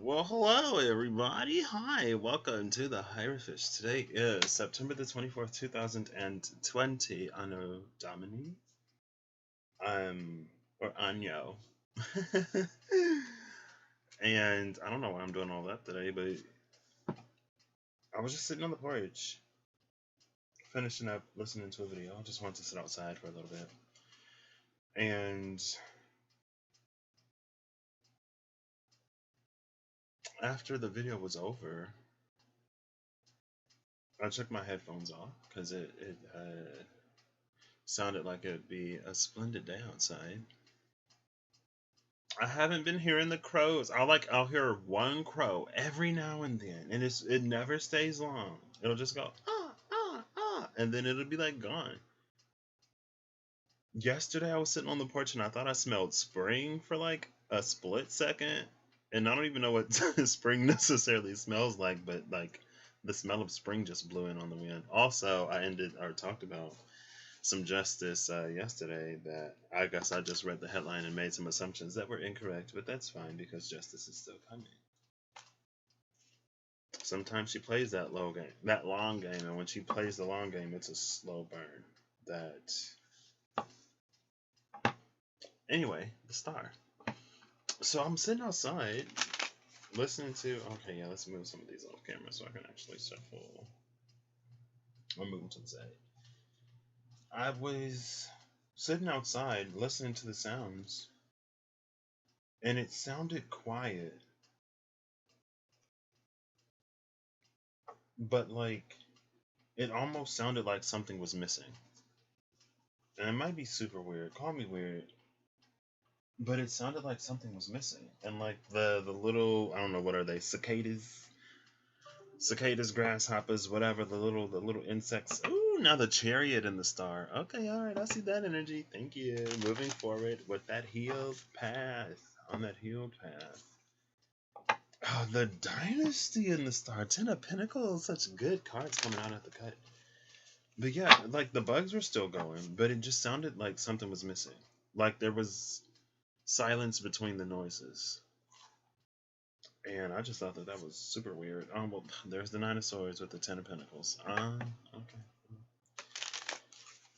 Well, hello everybody. Hi, welcome to the Hierophant. Today is September the 24th, 2020, Anno Domini. Or Anyo. And I don't know why I'm doing all that today, but I was just sitting on the porch, finishing up listening to a video. I just wanted to sit outside for a little bit. And after the video was over, I took my headphones off because it sounded like it'd be a splendid day outside. I haven't been hearing the crows. I'll hear one crow every now and then, and it never stays long. It'll just go and then it'll be like gone. Yesterday I was sitting on the porch and I thought I smelled spring for like a split second, and I don't even know what spring necessarily smells like, but like the smell of spring just blew in on the wind. Also, I talked about some justice yesterday that I guess I just read the headline and made some assumptions that were incorrect, but that's fine because justice is still coming. Sometimes she plays that long game, and when she plays the long game, it's a slow burn. Anyway, the star. So I'm sitting outside listening to. Okay, yeah, let's move some of these off camera so I can actually shuffle. I'll move them to the side. I was sitting outside listening to the sounds, and it sounded quiet, but like it almost sounded like something was missing. And it might be super weird. Call me weird. But it sounded like something was missing. And like the little, I don't know, what are they? Cicadas, grasshoppers, whatever, the little insects. Ooh, now the chariot and the star. Okay, all right, I see that energy. Thank you. Moving forward with that healed path. On that healed path. Oh, the dynasty and the star. Ten of Pentacles. Such good cards coming out at the cut. But yeah, like the bugs were still going, but it just sounded like something was missing. Like there was silence between the noises. And I just thought that was super weird. Well, there's the Nine of Swords with the Ten of Pentacles. Okay.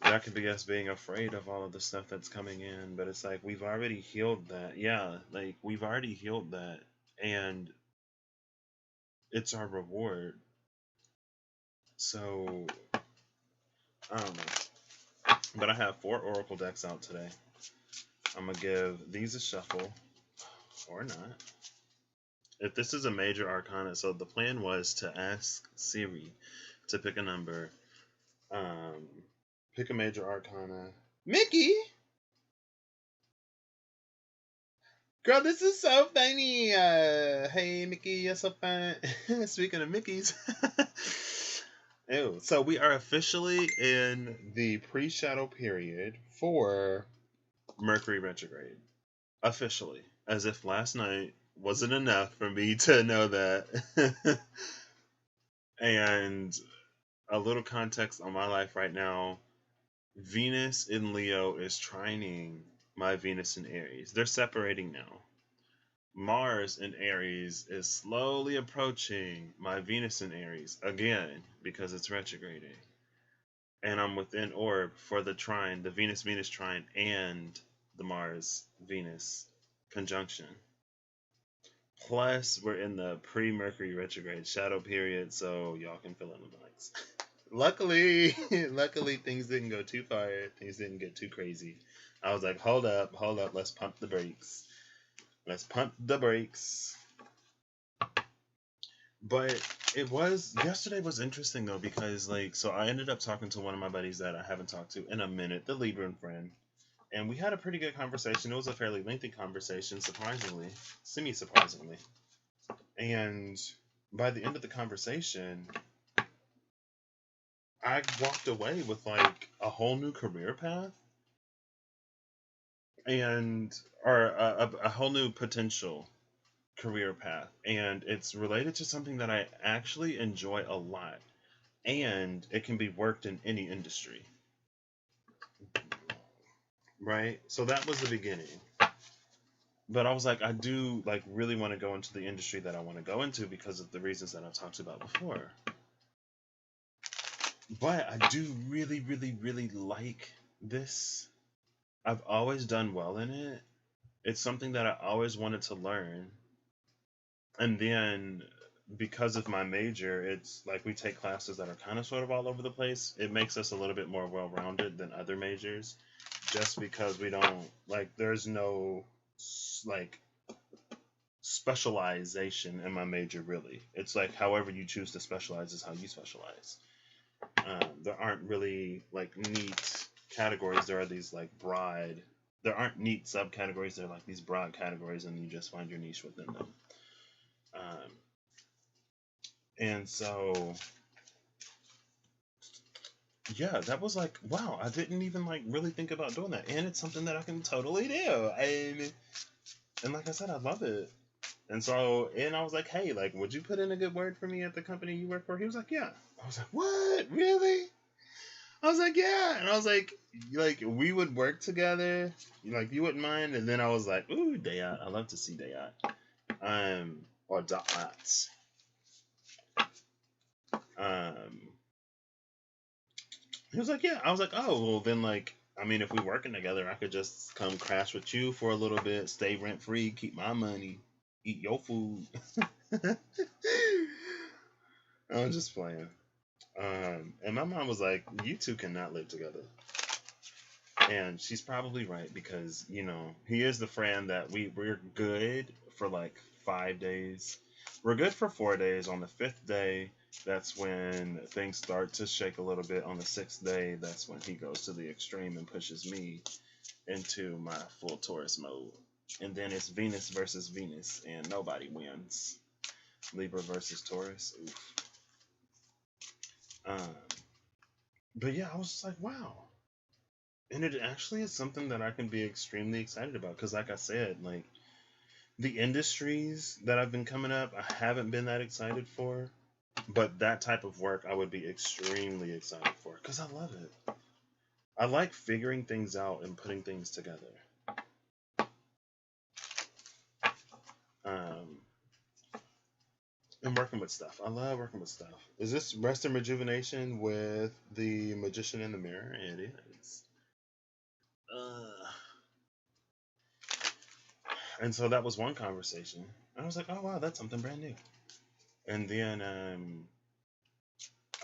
That could be us being afraid of all of the stuff that's coming in, but it's like we've already healed that. Yeah, like we've already healed that, and it's our reward. So, I don't know. But I have 4 Oracle decks out today. I'm going to give these a shuffle, or not. If this is a major arcana, so the plan was to ask Siri to pick a number, pick a major arcana. Mickey! Girl, this is so funny. Hey, Mickey, you're so fun. Speaking of Mickeys. Ew. So we are officially in the pre-shadow period for Mercury retrograde. Officially. As if last night wasn't enough for me to know that. And a little context on my life right now. Venus in Leo is trining my Venus in Aries. They're separating now. Mars in Aries is slowly approaching my Venus in Aries again because it's retrograding. And I'm within orb for the trine, the Venus-Venus trine, and the Mars-Venus conjunction. Plus, we're in the pre-Mercury retrograde shadow period, so y'all can fill in the blanks. Luckily, things didn't go too far. Things didn't get too crazy. I was like, hold up, let's pump the brakes. But yesterday was interesting though, because so I ended up talking to one of my buddies that I haven't talked to in a minute, the Libran friend. And we had a pretty good conversation. It was a fairly lengthy conversation, semi-surprisingly. And by the end of the conversation, I walked away with a whole new career path or a whole new potential career path. And it's related to something that I actually enjoy a lot. And it can be worked in any industry. Right? So that was the beginning. but I was like, I do like really want to go into the industry that I want to go into because of the reasons that I've talked about before. But I do really, really, really like this. I've always done well in it. It's something that I always wanted to learn. And then because of my major, it's like we take classes that are kind of sort of all over the place. It makes us a little bit more well rounded than other majors just because we don't like, there's no like specialization in my major really. It's like however you choose to specialize is how you specialize. There aren't really like neat categories. There are these like broad. There aren't neat subcategories. They're like these broad categories, and you just find your niche within them. Um, and so, yeah, that was like, wow, I didn't even like really think about doing that, and it's something that I can totally do. And like I said, I love it. And so, and I was like, hey, like, would you put in a good word for me at the company you work for? He was like, yeah. I was like, what? Really? I was like, yeah. And I was like, we would work together. Like, you wouldn't mind. And then I was like, ooh, Dayat. I love to see Dayat. Or Da'at. He was like, yeah. I was like, oh, well, then, like, I mean, if we're working together, I could just come crash with you for a little bit, stay rent free, keep my money, eat your food. I was just playing. And my mom was like, you two cannot live together. And she's probably right because, you know, he is the friend that we're good for like 5 days. We're good for 4 days. On the fifth day, that's when things start to shake a little bit. On the sixth day, that's when he goes to the extreme and pushes me into my full Taurus mode. And then it's Venus versus Venus, and nobody wins. Libra versus Taurus. Oof. But yeah, I was just like, wow. And it actually is something that I can be extremely excited about because, like I said, like the industries that I've been coming up, I haven't been that excited for. But that type of work, I would be extremely excited for because I love it. I like figuring things out and putting things together. And working with stuff. I love working with stuff. Is this Rest and Rejuvenation with the Magician in the Mirror? It is. And so that was one conversation. I was like, oh wow, that's something brand new. And then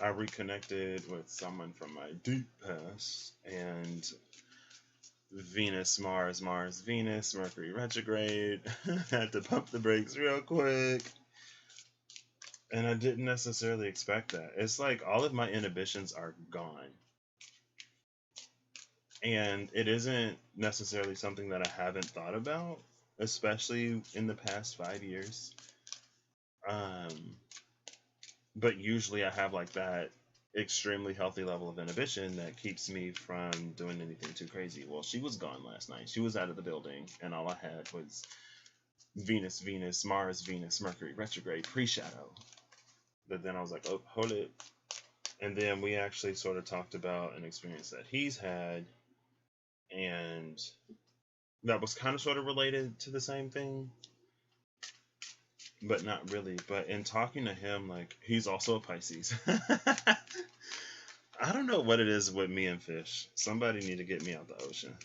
I reconnected with someone from my deep past, and Venus, Mars, Mars, Venus, Mercury retrograde. Had to pump the brakes real quick. And I didn't necessarily expect that. It's like all of my inhibitions are gone. And it isn't necessarily something that I haven't thought about, especially in the past 5 years. But usually I have like that extremely healthy level of inhibition that keeps me from doing anything too crazy. Well, she was gone last night. She was out of the building, and all I had was Venus, Venus, Mars, Venus, Mercury retrograde pre-shadow. But then I was like, oh, hold it. And then we actually sort of talked about an experience that he's had, and that was kind of sort of related to the same thing, but not really. But in talking to him, like, he's also a Pisces. I don't know what it is with me and fish. Somebody need to get me out the ocean.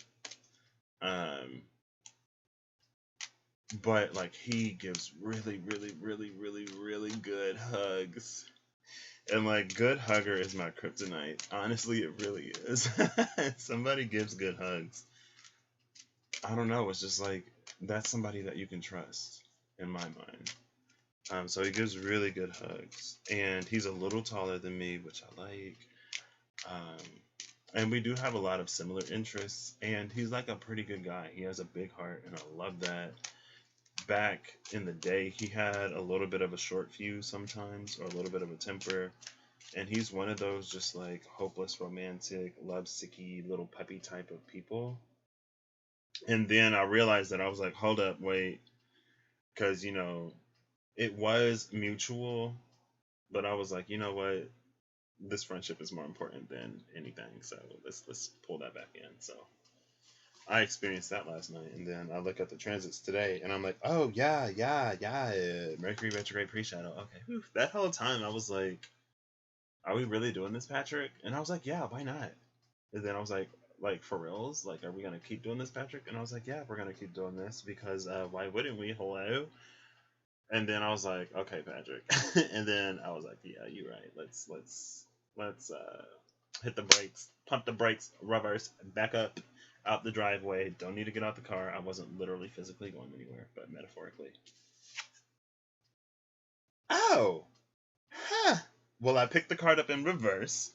But like he gives really, really, really, really, really good hugs. And like good hugger is my kryptonite. Honestly, it really is. Somebody gives good hugs. I don't know. It's just like that's somebody that you can trust in my mind. So he gives really good hugs, and he's a little taller than me, which I like. And we do have a lot of similar interests, and he's like a pretty good guy. He has a big heart, and I love that. Back in the day, he had a little bit of a short fuse sometimes, or a little bit of a temper, and he's one of those just like hopeless romantic, lovesicky little puppy type of people. And then I realized that I was like, hold up, wait, because you know it was mutual, but I was like, you know what, this friendship is more important than anything, so let's pull that back in. So I experienced that last night, and then I look at the transits today, and I'm like, oh yeah, yeah, yeah, Mercury retrograde pre-shadow. Okay, whew. That whole time I was like, are we really doing this, Patrick? And I was like, yeah, why not? And then I was like for reals, like, are we gonna keep doing this, Patrick? And I was like, yeah, we're gonna keep doing this because why wouldn't we? Hello. And then I was like, okay, Patrick. And then I was like, yeah, you're right. Let's hit the brakes, pump the brakes, reverse, back up, out the driveway. Don't need to get out the car. I wasn't literally physically going anywhere, but metaphorically. Oh, huh. Well, I picked the card up in reverse,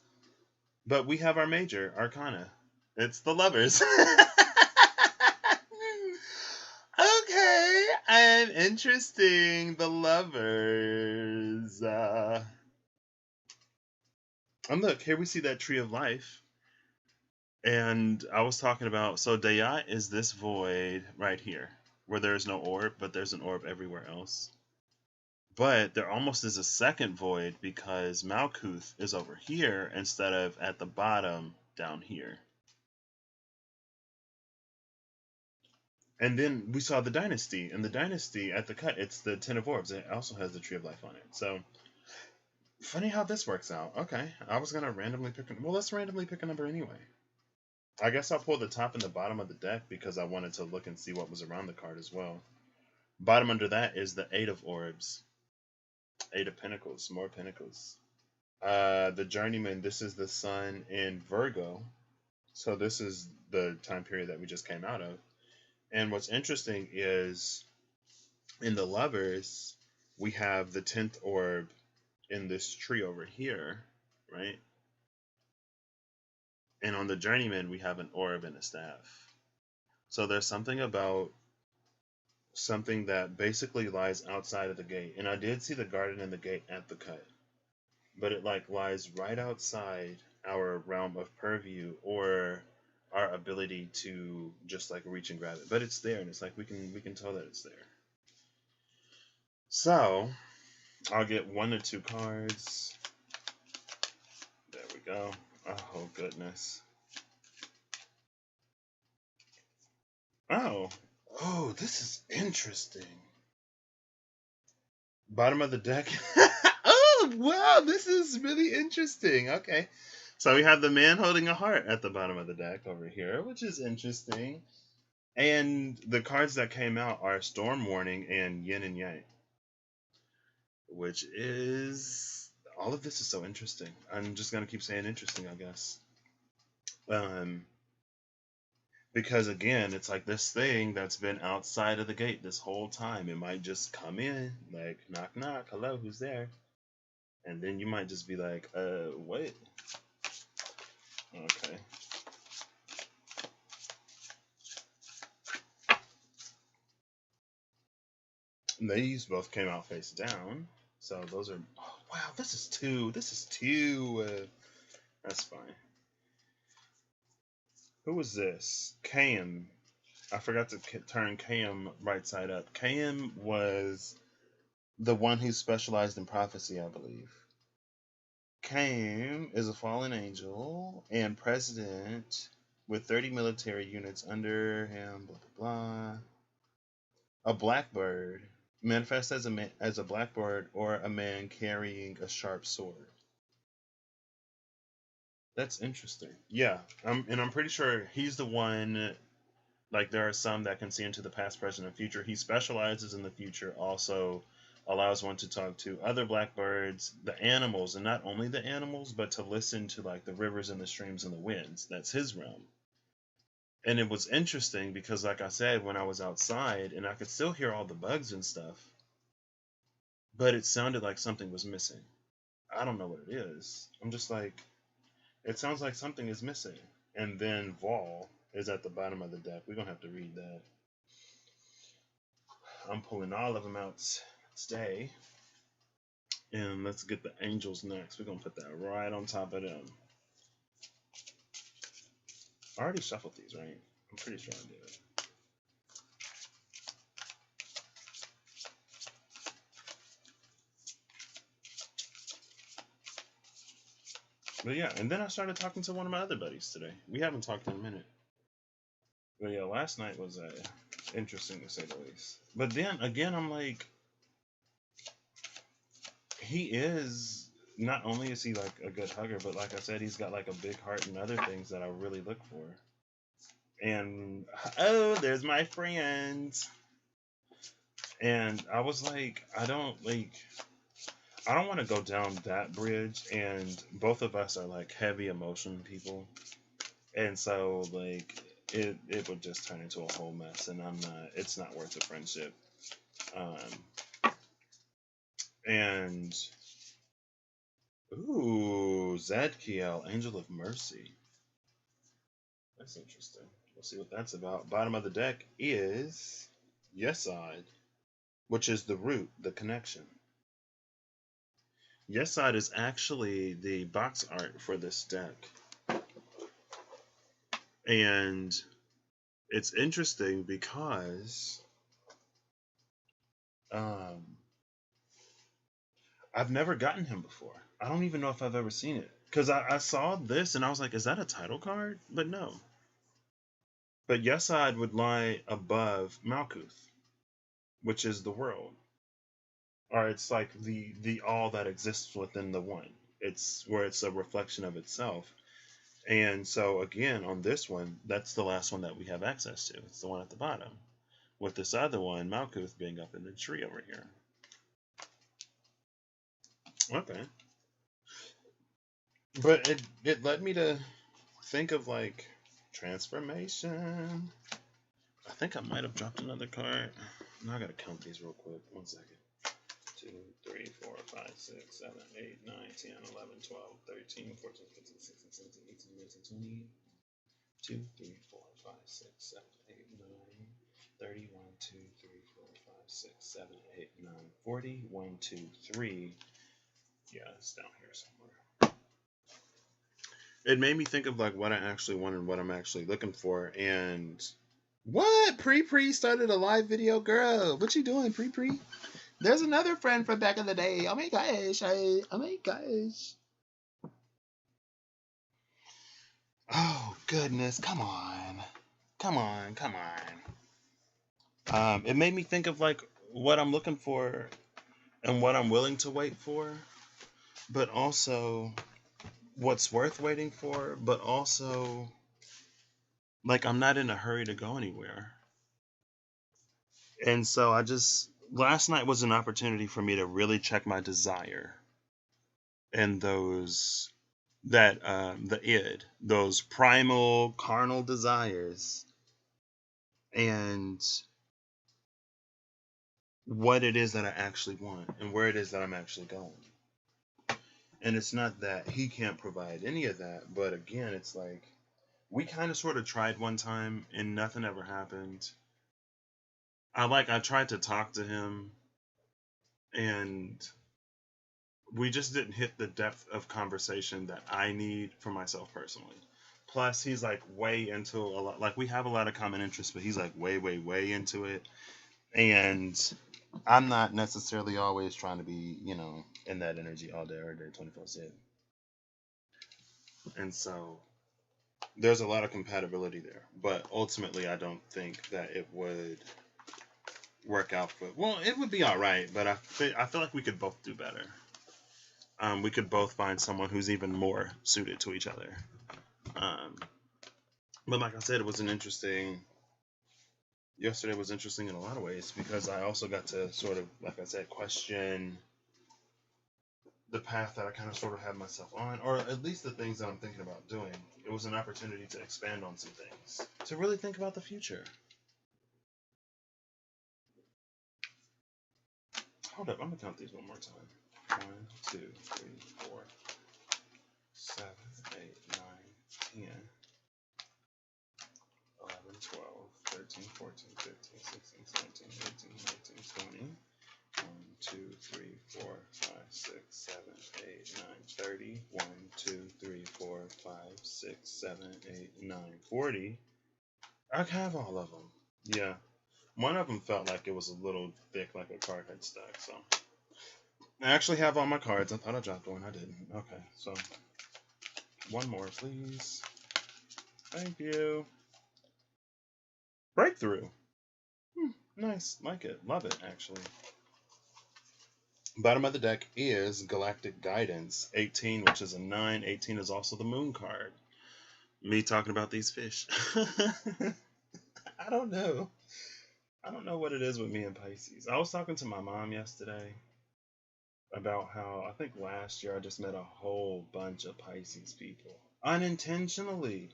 but we have our major arcana. It's the Lovers. Okay, and interesting. The Lovers. And look, here we see that tree of life. And I was talking about, so Dayat is this void right here, where there's no orb, but there's an orb everywhere else. But there almost is a second void because Malkuth is over here instead of at the bottom down here. And then we saw the Dynasty, and the Dynasty at the cut, it's the Ten of Orbs, and it also has the Tree of Life on it. So, funny how this works out. Okay, I was going to randomly pick, well, let's randomly pick a number anyway. I guess I'll pull the top and the bottom of the deck because I wanted to look and see what was around the card as well. Bottom under that is the Eight of Orbs. Eight of Pentacles, more Pentacles. The Journeyman, this is the Sun in Virgo. So this is the time period that we just came out of. And what's interesting is in the Lovers, we have the 10th orb in this tree over here, right? And on the Journeyman, we have an orb and a staff. So there's something about something that basically lies outside of the gate. And I did see the garden and the gate at the cut. But it like lies right outside our realm of purview or our ability to just like reach and grab it. But it's there, and it's like we can tell that it's there. So I'll get 1 to 2 cards. There we go. Oh goodness. Oh, this is interesting. Bottom of the deck. Oh, wow, this is really interesting. Okay. So we have the man holding a heart at the bottom of the deck over here, which is interesting. And the cards that came out are Storm Warning and Yin and Yang. Which is... all of this is so interesting. I'm just going to keep saying interesting, I guess. Because again, it's like this thing that's been outside of the gate this whole time. It might just come in, like, knock, knock, hello, who's there? And then you might just be like, what? Okay. And these both came out face down. So those are, oh, wow, this is two. That's fine. Who was this? Cam. I forgot to turn Cam right side up. Cam was the one who specialized in prophecy, I believe. Cam is a fallen angel and president with 30 military units under him, blah, blah, blah. A blackbird. Manifests as a blackbird or a man carrying a sharp sword. That's interesting. Yeah, I'm pretty sure he's the one. Like, there are some that can see into the past, present, and future. He specializes in the future, also allows one to talk to other blackbirds, the animals, and not only the animals, but to listen to like the rivers and the streams and the winds. That's his realm. And it was interesting because, like I said, when I was outside and I could still hear all the bugs and stuff, but it sounded like something was missing. I don't know what it is. I'm just like, it sounds like something is missing. And then Vol is at the bottom of the deck. We're going to have to read that. I'm pulling all of them out today. And let's get the angels next. We're going to put that right on top of them. I already shuffled these, right? I'm pretty sure I did. But yeah, and then I started talking to one of my other buddies today. We haven't talked in a minute. But yeah, last night was interesting to say the least. But then again, I'm like, he is not only is he like a good hugger, but like I said, he's got like a big heart and other things that I really look for. And oh, there's my friend. And I was like, I don't want to go down that bridge. And both of us are like heavy emotion people, and so like it would just turn into a whole mess, and it's not worth the friendship. And ooh, Zadkiel, Angel of Mercy. That's interesting. We'll see what that's about. Bottom of the deck is Yesod, which is the root, the connection. Yesod is actually the box art for this deck. And it's interesting because I've never gotten him before. I don't even know if I've ever seen it. Because I saw this and I was like, is that a title card? But no. But Yesod would lie above Malkuth, which is the world. Or it's like the all that exists within the one. It's where it's a reflection of itself. And so again, on this one, that's the last one that we have access to. It's the one at the bottom. With this other one, Malkuth being up in the tree over here. Okay. But it led me to think of like transformation. I think I might have dropped another card. Now I gotta count these real quick. 1 second. 2, 3, 4, 5, 6, 7, 8, 9, 10, 11, 12, 13, 14, 15, 16, 17, 18, 19, 20. 2, 3, 4, 5, 6, 7, 8, 9, 30, 1, 2, 3, 4, 5, 6, 7, 8, 9, 40, 1, 2, 3. Yeah, it's down here somewhere. It made me think of like what I actually want and what I'm actually looking for. And what? Pre started a live video, girl. What you doing, Pre? There's another friend from back in the day. Oh my gosh. Oh my gosh. Oh goodness. Come on. It made me think of like what I'm looking for and what I'm willing to wait for, but also what's worth waiting for, but also like I'm not in a hurry to go anywhere. And so last night was an opportunity for me to really check my desire and those that the id, those primal carnal desires, and what it is that I actually want and where it is that I'm actually going. And it's not that he can't provide any of that, but again, it's like we kind of sort of tried one time and nothing ever happened. I tried to talk to him and we just didn't hit the depth of conversation that I need for myself personally. Plus, he's like way into a lot, like we have a lot of common interests, but he's like way into it. And I'm not necessarily always trying to be, in that energy all day, every day, 24/7. And so there's a lot of compatibility there. But ultimately, I don't think that it would work out for. Well, it would be all right, but I feel like we could both do better. We could both find someone who's even more suited to each other. But like I said, it was an interesting. Yesterday was interesting in a lot of ways because I also got to sort of, like I said, question the path that I kind of sort of had myself on, or at least the things that I'm thinking about doing. It was an opportunity to expand on some things, to really think about the future. Hold up, I'm gonna count these one more time. 1, 2, 3, 4, 7, 8, 9, 10, 11, 12, 13, 14, 15, 16, 17, 18, 19, 20. 1, 2, 3, 4, 5, 6, 7, 8, 9, 30. 1, 2, 3, 4, 5, 6, 7, 8, 9, 40. I have all of them. Yeah. One of them felt like it was a little thick, like a card had stuck, so. I actually have all my cards. I thought I dropped one. I didn't. Okay, so. One more, please. Thank you. Breakthrough. Nice. Like it. Love it, actually. Bottom of the deck is Galactic Guidance 18, which is a 9. 18 is also the moon card. Me talking about these fish. I don't know. I don't know what it is with me and Pisces. I was talking to my mom yesterday about how I think last year I just met a whole bunch of Pisces people unintentionally.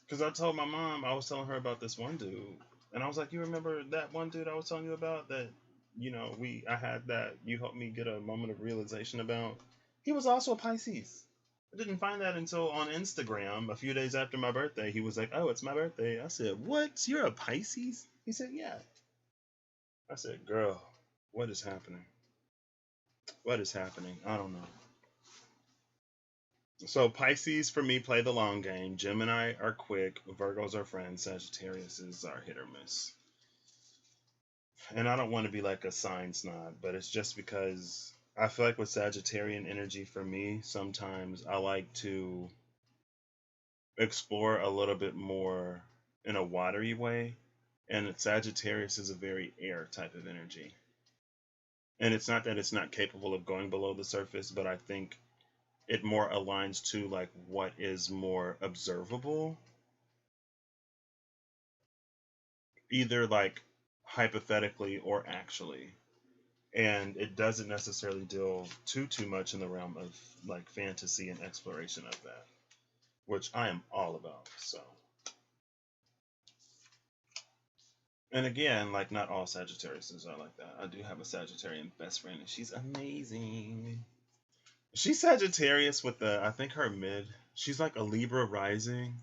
Because I told my mom, I was telling her about this one dude, and I was like, "You remember that one dude I was telling you about that? I had that you helped me get a moment of realization about. He was also a Pisces. I didn't find that until on Instagram a few days after my birthday. He was like, "Oh, it's my birthday." I said, "What? You're a Pisces?" He said, "Yeah." I said, "Girl, what is happening? What is happening? I don't know." So Pisces for me play the long game. Gemini are quick. Virgos are friends. Sagittarius are hit or miss. And I don't want to be like a sign snob, but it's just because I feel like with Sagittarian energy for me, sometimes I like to explore a little bit more in a watery way. And Sagittarius is a very air type of energy. And it's not that it's not capable of going below the surface, but I think it more aligns to like what is more observable, either like hypothetically or actually. And it doesn't necessarily deal too much in the realm of like fantasy and exploration of that, which I am all about. So, and again, like not all Sagittariuses are like that. I do have a Sagittarian best friend, and she's amazing. She's Sagittarius with I think her mid. She's like a Libra rising,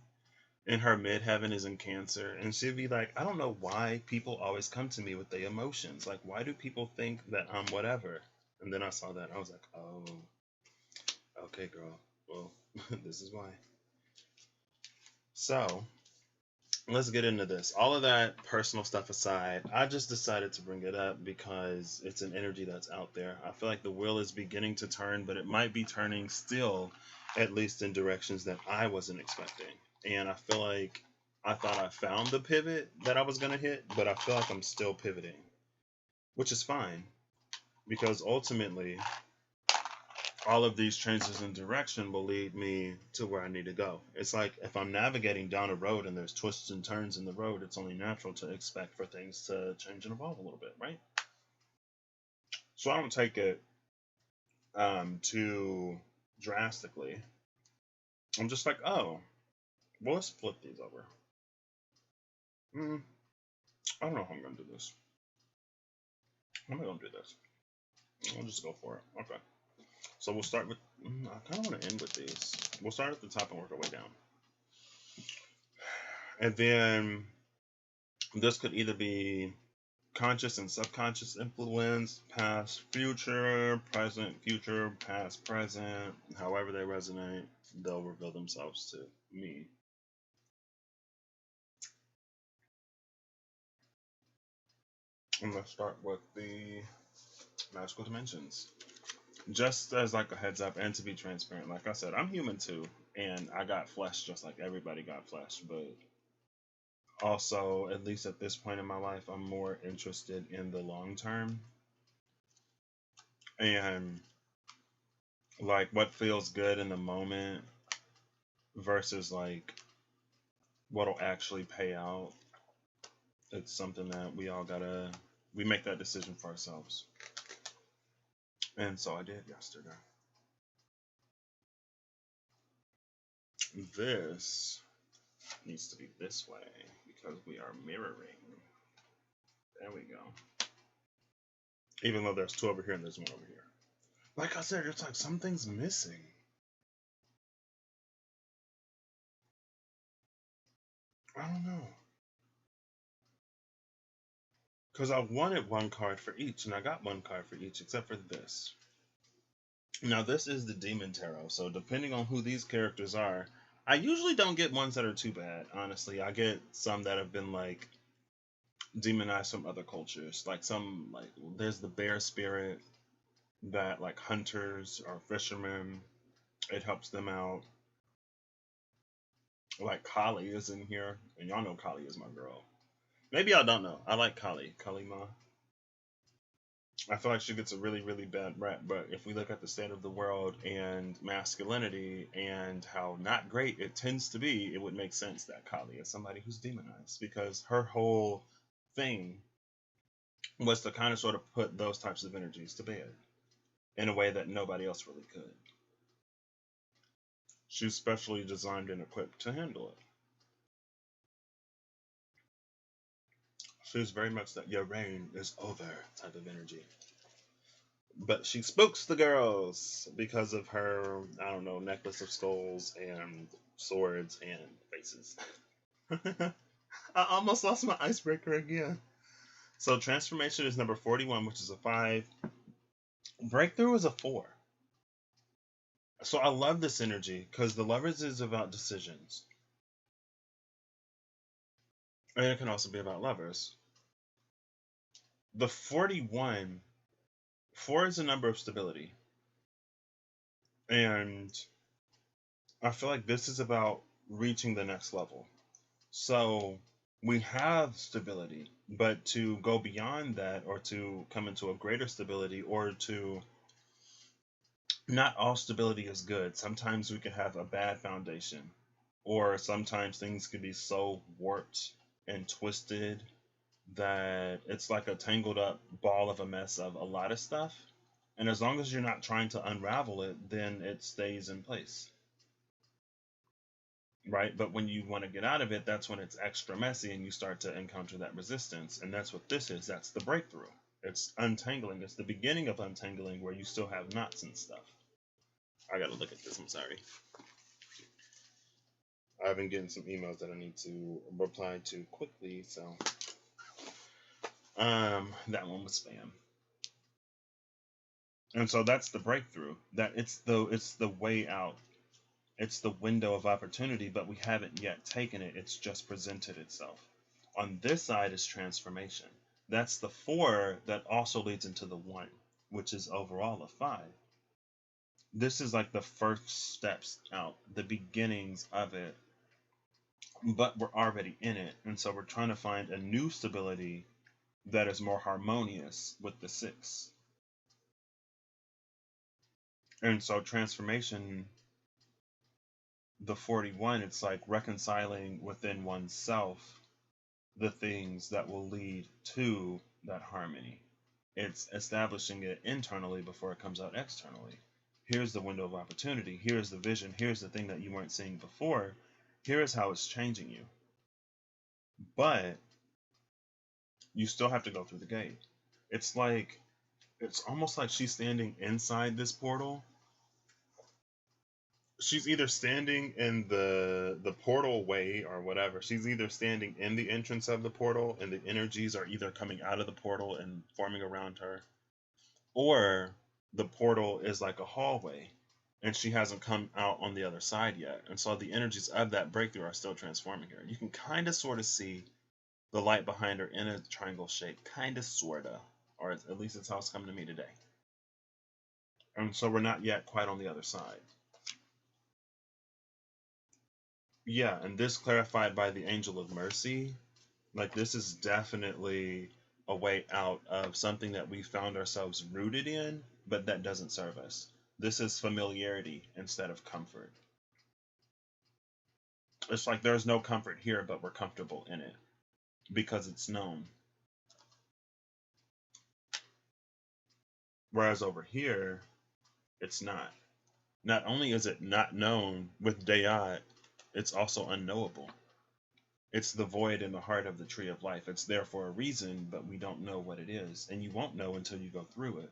and her midheaven is in Cancer. And she'd be like, I don't know why people always come to me with their emotions. Like, why do people think that I'm whatever? And then I saw that. I was like, oh, okay, girl. Well, this is why. So, let's get into this. All of that personal stuff aside, I just decided to bring it up because it's an energy that's out there. I feel like the wheel is beginning to turn, but it might be turning still, at least in directions that I wasn't expecting. And I feel like I thought I found the pivot that I was going to hit, but I feel like I'm still pivoting, which is fine because ultimately all of these changes in direction will lead me to where I need to go. It's like if I'm navigating down a road and there's twists and turns in the road, it's only natural to expect for things to change and evolve a little bit, right? So I don't take it too drastically. I'm just like, oh, well, let's flip these over. I don't know how I'm going to do this. How am I going to do this? I'll just go for it. Okay. So we'll start with, I kind of want to end with these. We'll start at the top and work our way down. And then this could either be conscious and subconscious influence, past, future, present, future, past, present, however they resonate, they'll reveal themselves to me. I'm going to start with the magical dimensions. Just as like a heads up and to be transparent, like I said, I'm human too, and I got flesh just like everybody got flesh, but also, at least at this point in my life, I'm more interested in the long term and like what feels good in the moment versus like what'll actually pay out. It's something that we make that decision for ourselves. And so I did yesterday. This needs to be this way because we are mirroring. There we go. Even though there's two over here and there's one over here. Like I said, it's like something's missing. I don't know. Because I wanted one card for each, and I got one card for each, except for this. Now, this is the Demon Tarot, so depending on who these characters are, I usually don't get ones that are too bad, honestly. I get some that have been, like, demonized from other cultures. Like, there's the bear spirit that, like, hunters or fishermen, it helps them out. Like, Kali is in here, and y'all know Kali is my girl. Maybe y'all don't know. I like Kali. Kali Ma. I feel like she gets a really, really bad rep, but if we look at the state of the world and masculinity and how not great it tends to be, it would make sense that Kali is somebody who's demonized because her whole thing was to kind of sort of put those types of energies to bed in a way that nobody else really could. She's specially designed and equipped to handle it. She's very much that your reign is over type of energy. But she spooks the girls because of her, I don't know, necklace of skulls and swords and faces. I almost lost my icebreaker again. So transformation is number 41, which is a 5. Breakthrough is a 4. So I love this energy because the Lovers is about decisions. And it can also be about lovers. The 41, 4 is a number of stability. And I feel like this is about reaching the next level. So we have stability, but to go beyond that or to come into a greater stability or to not all stability is good. Sometimes we can have a bad foundation, or sometimes things can be so warped and twisted that it's like a tangled up ball of a mess of a lot of stuff. And as long as you're not trying to unravel it, then it stays in place. Right? But when you want to get out of it, that's when it's extra messy and you start to encounter that resistance. And that's what this is. That's the breakthrough. It's untangling. It's the beginning of untangling where you still have knots and stuff. I got to look at this. I'm sorry. I've been getting some emails that I need to reply to quickly. So that one was spam. And so that's the breakthrough. That it's the way out. It's the window of opportunity, but we haven't yet taken it. It's just presented itself. On this side is transformation. That's the 4 that also leads into the 1, which is overall a 5. This is like the first steps out, the beginnings of it, but we're already in it. And so we're trying to find a new stability that is more harmonious with the 6. And so transformation, the 41, it's like reconciling within oneself the things that will lead to that harmony. It's establishing it internally before it comes out externally. Here's the window of opportunity. Here's the vision. Here's the thing that you weren't seeing before. Here is how it's changing you. But you still have to go through the gate. It's almost like she's standing inside this portal. She's either standing in the portal way or whatever. She's either standing in the entrance of the portal and the energies are either coming out of the portal and forming around her, or the portal is like a hallway and she hasn't come out on the other side yet. And so the energies of that breakthrough are still transforming her. You can kind of sort of see the light behind her in a triangle shape, kind of, sort of, or at least it's how it's coming to me today. And so we're not yet quite on the other side. Yeah, and this clarified by the angel of mercy, like this is definitely a way out of something that we found ourselves rooted in, but that doesn't serve us. This is familiarity instead of comfort. It's like there's no comfort here, but we're comfortable in it because it's known. Whereas over here, it's not. Not only is it not known with Dayat, it's also unknowable. It's the void in the heart of the tree of life. It's there for a reason, but we don't know what it is. And you won't know until you go through it.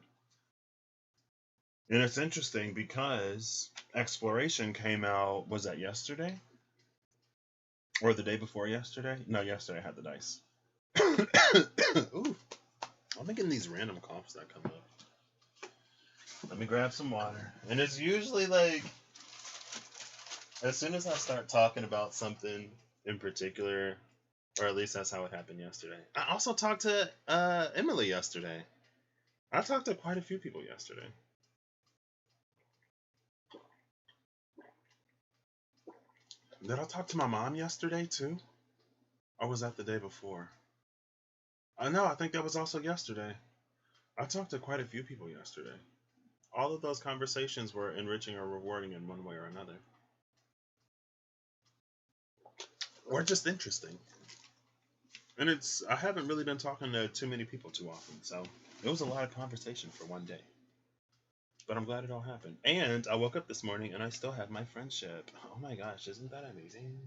And it's interesting because Exploration came out, was that yesterday? Or the day before yesterday? No, yesterday I had the dice. Ooh, I'm getting these random coughs that come up. Let me grab some water. And it's usually like, as soon as I start talking about something in particular, or at least that's how it happened yesterday. I also talked to Emily yesterday. I talked to quite a few people yesterday. Did I talk to my mom yesterday too? Or was that the day before? I know, I think that was also yesterday. I talked to quite a few people yesterday. All of those conversations were enriching or rewarding in one way or another. Or just interesting. And I haven't really been talking to too many people too often, so it was a lot of conversation for one day. But I'm glad it all happened. And I woke up this morning and I still have my friendship. Oh my gosh, isn't that amazing?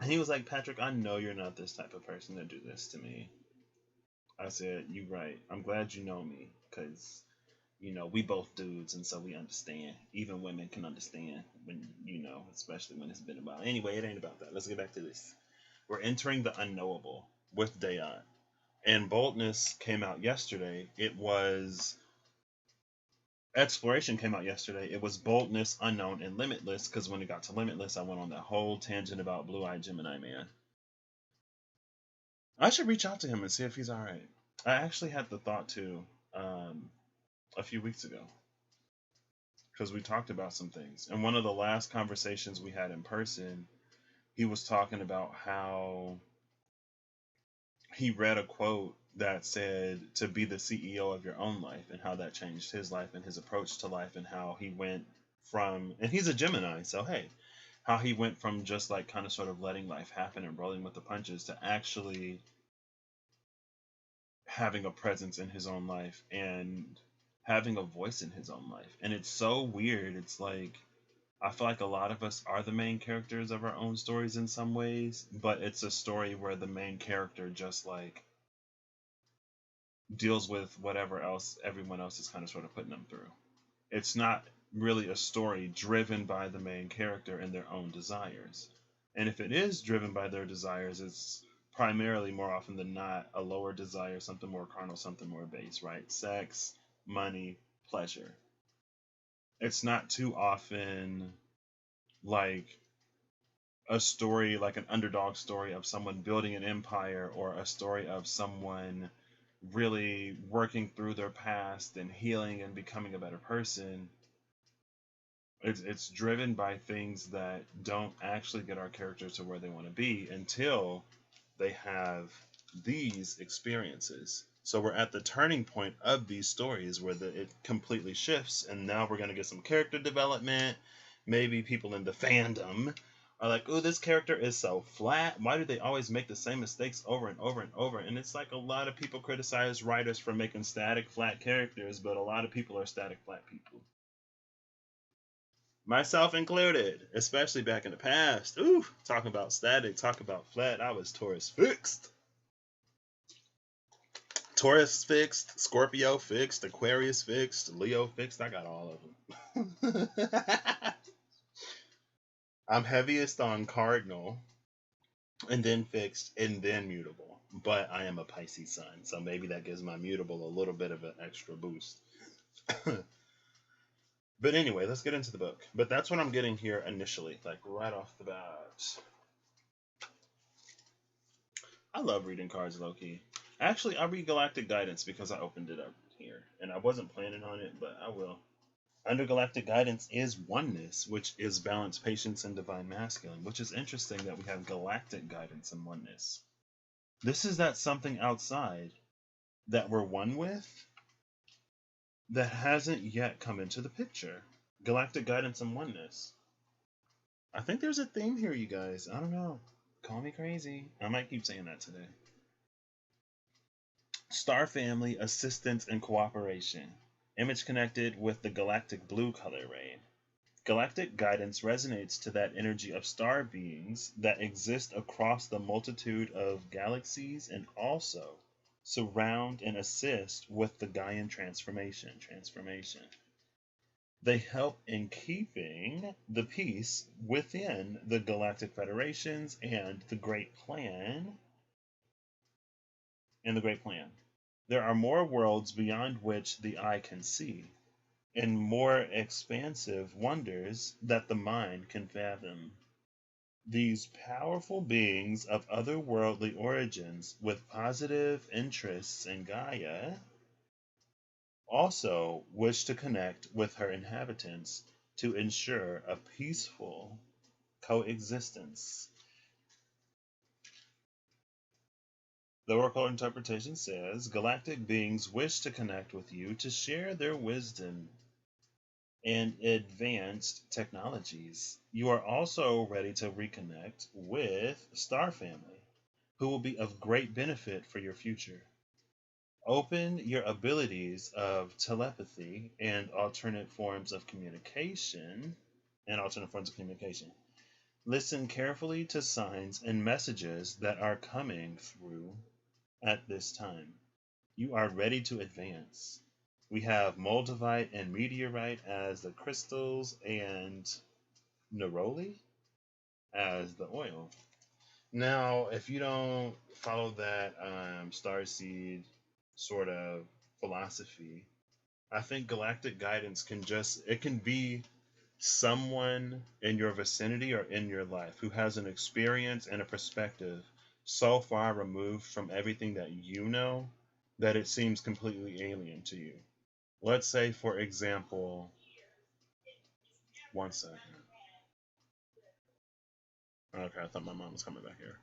He was like, Patrick, I know you're not this type of person to do this to me. I said, you right. I'm glad you know me, because, we both dudes, and so we understand. Even women can understand when, especially when it's been a while. Anyway, it ain't about that. Let's get back to this. We're entering the unknowable with Dayot. And Boldness came out yesterday. It was Exploration came out yesterday. It was Boldness, Unknown, and Limitless, because when it got to Limitless, I went on that whole tangent about Blue-Eyed Gemini Man. I should reach out to him and see if he's all right. I actually had the thought too a few weeks ago because we talked about some things. And one of the last conversations we had in person, he was talking about how he read a quote that said to be the CEO of your own life, and how that changed his life and his approach to life, and how he went from, and he's a Gemini, so hey, how he went from just like kind of sort of letting life happen and rolling with the punches to actually having a presence in his own life and having a voice in his own life. And it's so weird. It's like I feel like a lot of us are the main characters of our own stories in some ways, but it's a story where the main character just like deals with whatever else everyone else is kind of sort of putting them through. It's not really a story driven by the main character and their own desires. And if it is driven by their desires, it's primarily, more often than not, a lower desire, something more carnal, something more base, right? Sex, money, pleasure. It's not too often like a story, like an underdog story of someone building an empire, or a story of someone really working through their past and healing and becoming a better person. It's driven by things that don't actually get our characters to where they want to be until they have these experiences. So we're at the turning point of these stories where it completely shifts, and now we're going to get some character development. Maybe people in the fandom are like, oh, this character is so flat. Why do they always make the same mistakes over and over and over? And it's like a lot of people criticize writers for making static, flat characters, but a lot of people are static, flat people. Myself included, especially back in the past. Ooh, talking about static, talking about flat. I was Taurus fixed. Taurus fixed, Scorpio fixed, Aquarius fixed, Leo fixed. I got all of them. I'm heaviest on cardinal, and then fixed, and then mutable. But I am a Pisces sun, so maybe that gives my mutable a little bit of an extra boost. But anyway, let's get into the book. But that's what I'm getting here initially, like right off the bat. I love reading cards, low-key. Actually, I read Galactic Guidance because I opened it up here. And I wasn't planning on it, but I will. Under Galactic Guidance is Oneness, which is Balance, Patience, and Divine Masculine, which is interesting that we have Galactic Guidance and Oneness. This is that something outside that we're one with that hasn't yet come into the picture. Galactic Guidance and Oneness. I think there's a theme here, you guys. I don't know. Call me crazy. I might keep saying that today. Star Family, Assistance, and Cooperation. Image connected with the galactic blue color ray. Galactic guidance resonates to that energy of star beings that exist across the multitude of galaxies and also surround and assist with the Gaian transformation. They help in keeping the peace within the Galactic Federations and the Great Plan. There are more worlds beyond which the eye can see, and more expansive wonders that the mind can fathom. These powerful beings of otherworldly origins with positive interests in Gaia also wish to connect with her inhabitants to ensure a peaceful coexistence. The Oracle interpretation says galactic beings wish to connect with you to share their wisdom and advanced technologies. You are also ready to reconnect with Star Family, who will be of great benefit for your future. Open your abilities of telepathy and alternate forms of communication. Listen carefully to signs and messages that are coming through at this time. You are ready to advance. We have moldavite and meteorite as the crystals and neroli as the oil. Now, if you don't follow that starseed sort of philosophy, I think galactic guidance can be someone in your vicinity or in your life who has an experience and a perspective so far removed from everything that you know that it seems completely alien to you. Let's say, for example, one second. Okay, I thought my mom was coming back here.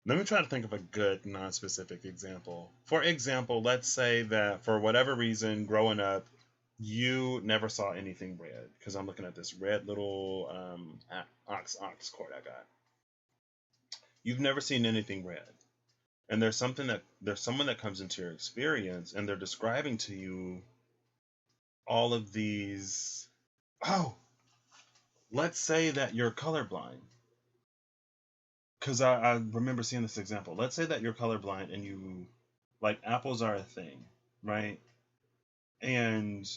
Let me try to think of a good non-specific example. For example, let's say that for whatever reason, growing up, you never saw anything red. Because I'm looking at this red little ox cord I got. You've never seen anything red, and there's someone that comes into your experience, and they're describing to you all of these. Oh, let's say that you're colorblind. Because I remember seeing this example. Let's say that you're colorblind and you, like, apples are a thing, right? And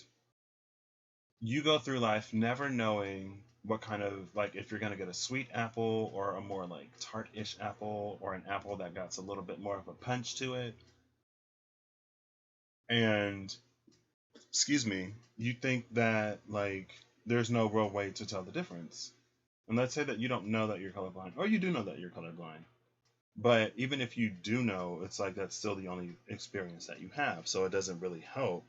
you go through life never knowing what kind of, like, if you're going to get a sweet apple or a more, like, tart-ish apple or an apple that got a little bit more of a punch to it. And, excuse me, you think that, like, there's no real way to tell the difference. And let's say that you don't know that you're colorblind, or you do know that you're colorblind. But even if you do know, it's like that's still the only experience that you have, so it doesn't really help.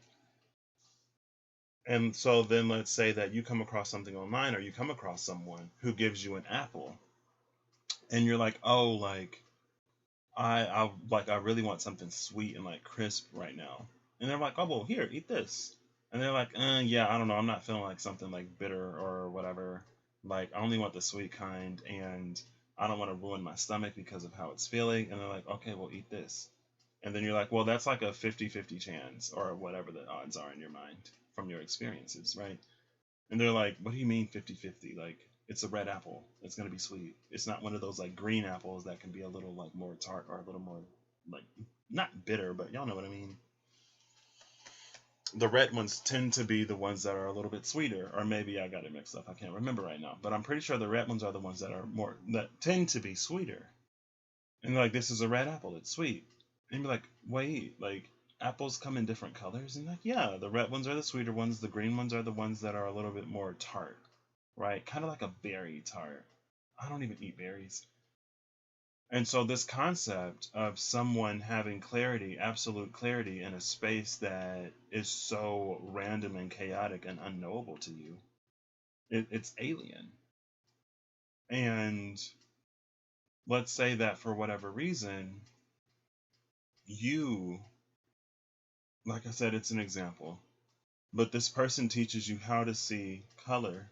And so then let's say that you come across something online or you come across someone who gives you an apple and you're like, oh, like I really want something sweet and like crisp right now. And they're like, oh, well, here, eat this. And they're like, yeah, I don't know, I'm not feeling like something like bitter or whatever. Like, I only want the sweet kind, and I don't want to ruin my stomach because of how it's feeling. And they're like, okay, well, eat this. And then you're like, well, that's like a 50-50 chance, or whatever the odds are in your mind from your experiences, right? And they're like, what do you mean 50-50? Like, it's a red apple. It's going to be sweet. It's not one of those like green apples that can be a little like more tart or a little more like not bitter, but y'all know what I mean. The red ones tend to be the ones that are a little bit sweeter, or maybe I got it mixed up. I can't remember right now, but I'm pretty sure the red ones are the ones that tend to be sweeter. And like, this is a red apple, it's sweet. And you're like, wait, like apples come in different colors? And like, yeah, the red ones are the sweeter ones, the green ones are the ones that are a little bit more tart, right? Kind of like a berry tart. I don't even eat berries. And so this concept of someone having clarity, absolute clarity in a space that is so random and chaotic and unknowable to you, it's alien. And let's say that for whatever reason, you, like I said, it's an example, but this person teaches you how to see color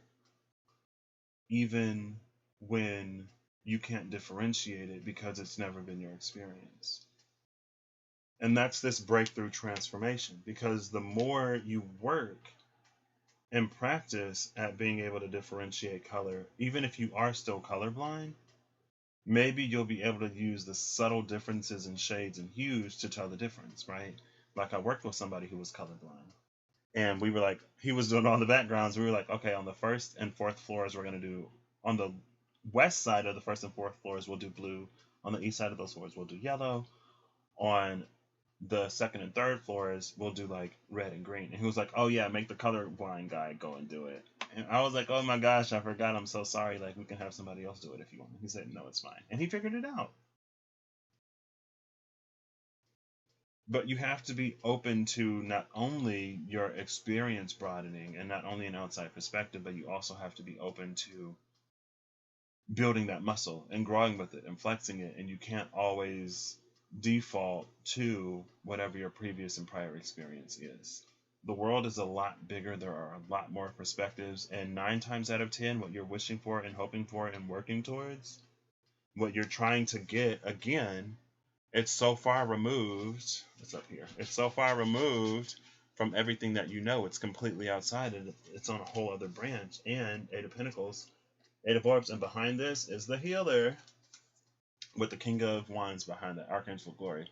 even when you can't differentiate it because it's never been your experience. And that's this breakthrough transformation, because the more you work and practice at being able to differentiate color, even if you are still colorblind, maybe you'll be able to use the subtle differences in shades and hues to tell the difference, right? Like, I worked with somebody who was colorblind, and we were like, he was doing all the backgrounds. We were like, okay, on the first and fourth floors, we're going to do, on the west side of the first and fourth floors, we'll do blue. On the east side of those floors, we'll do yellow. On the second and third floors, we'll do like red and green. And he was like, oh yeah, make the colorblind guy go and do it. And I was like, oh my gosh, I forgot. I'm so sorry. Like, we can have somebody else do it if you want. He said, no, it's fine. And he figured it out. But you have to be open to not only your experience broadening and not only an outside perspective, but you also have to be open to building that muscle and growing with it and flexing it. And you can't always default to whatever your previous and prior experience is. The world is a lot bigger, there are a lot more perspectives, and 9 times out of 10, what you're wishing for and hoping for and working towards, what you're trying to get, again, it's so far removed. It's up here. It's so far removed from everything that you know. It's completely outside, and it's on a whole other branch. And Eight of Pentacles, Eight of Orbs, and behind this is the Healer with the King of Wands behind that, Archangel of Glory.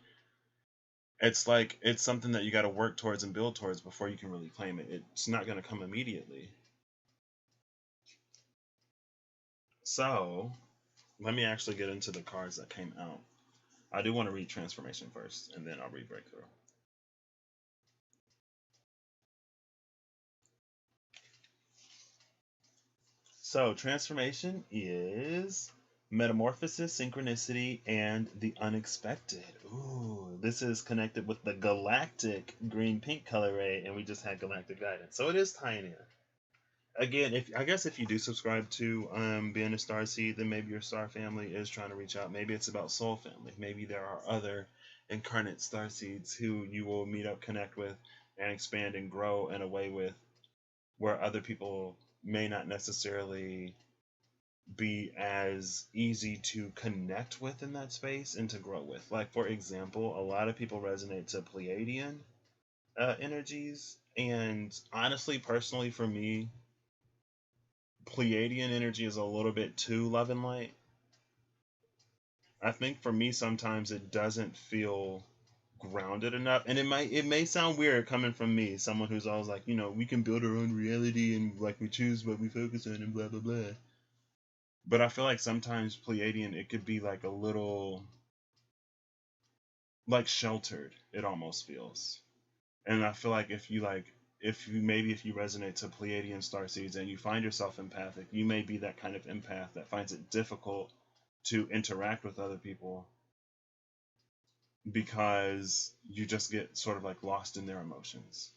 It's like it's something that you got to work towards and build towards before you can really claim it. It's not going to come immediately. So let me actually get into the cards that came out. I do want to read Transformation first, and then I'll read Breakthrough. So Transformation is Metamorphosis, Synchronicity, and the Unexpected. Ooh, this is connected with the Galactic green-pink colorway, and we just had Galactic Guidance. So it is tying in. Again, if you do subscribe to being a Starseed, then maybe your star family is trying to reach out. Maybe it's about soul family. Maybe there are other incarnate Starseeds who you will meet up, connect with, and expand and grow in a way with, where other people may not necessarily be as easy to connect with in that space and to grow with. Like, for example, a lot of people resonate to Pleiadian energies, and honestly, personally, for me, Pleiadian energy is a little bit too love and light. I think for me, sometimes it doesn't feel grounded enough, and it may sound weird coming from me, someone who's always like, we can build our own reality and like we choose what we focus on and blah blah blah. But I feel like sometimes Pleiadian, it could be like a little like sheltered. It almost feels, and I feel like if you resonate to Pleiadian starseeds and you find yourself empathic, you may be that kind of empath that finds it difficult to interact with other people because you just get sort of like lost in their emotions.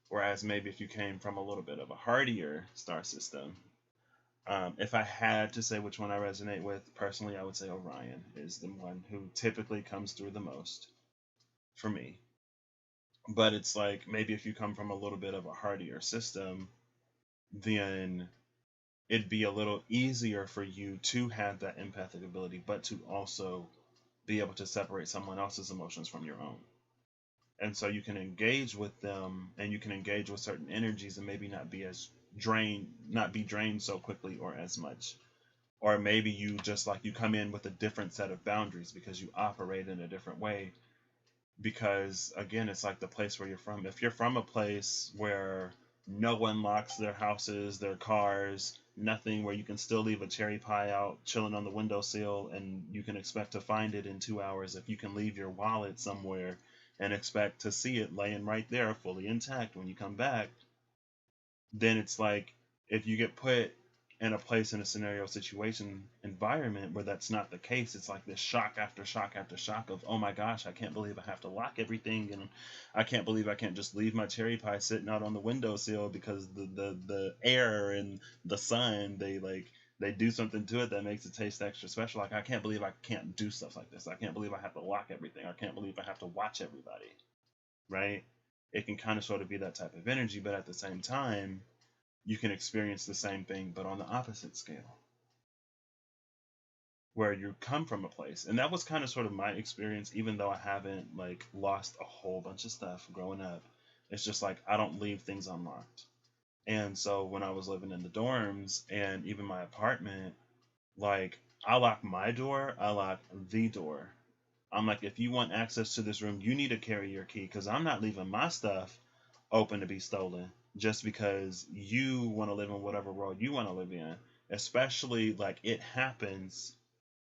Whereas maybe if you came from a little bit of a hardier star system, if I had to say which one I resonate with personally, I would say Orion is the one who typically comes through the most for me. But it's like maybe if you come from a little bit of a hardier system, then it'd be a little easier for you to have that empathic ability, but to also be able to separate someone else's emotions from your own. And so you can engage with them and you can engage with certain energies and maybe not be drained so quickly or as much. Or maybe you just like you come in with a different set of boundaries because you operate in a different way. Because again, it's like the place where you're from. If you're from a place where no one locks their houses, their cars, nothing, where you can still leave a cherry pie out chilling on the windowsill and you can expect to find it in 2 hours, if you can leave your wallet somewhere and expect to see it laying right there fully intact when you come back, then it's like if you get put in a place, in a scenario, situation, environment where that's not the case, it's like this shock after shock after shock of, oh my gosh, I can't believe I have to lock everything, and I can't believe I can't just leave my cherry pie sitting out on the windowsill because the air and the sun, they do something to it that makes it taste extra special. Like, I can't believe I can't do stuff like this. I can't believe I have to lock everything. I can't believe I have to watch everybody, right? It can kind of sort of be that type of energy, but at the same time, you can experience the same thing, but on the opposite scale, where you come from a place. And that was kind of sort of my experience, even though I haven't like lost a whole bunch of stuff growing up. It's just like I don't leave things unlocked. And so when I was living in the dorms and even my apartment, like I lock my door, I lock the door. I'm like, if you want access to this room, you need to carry your key because I'm not leaving my stuff open to be stolen just because you want to live in whatever world you want to live in. Especially like it happens,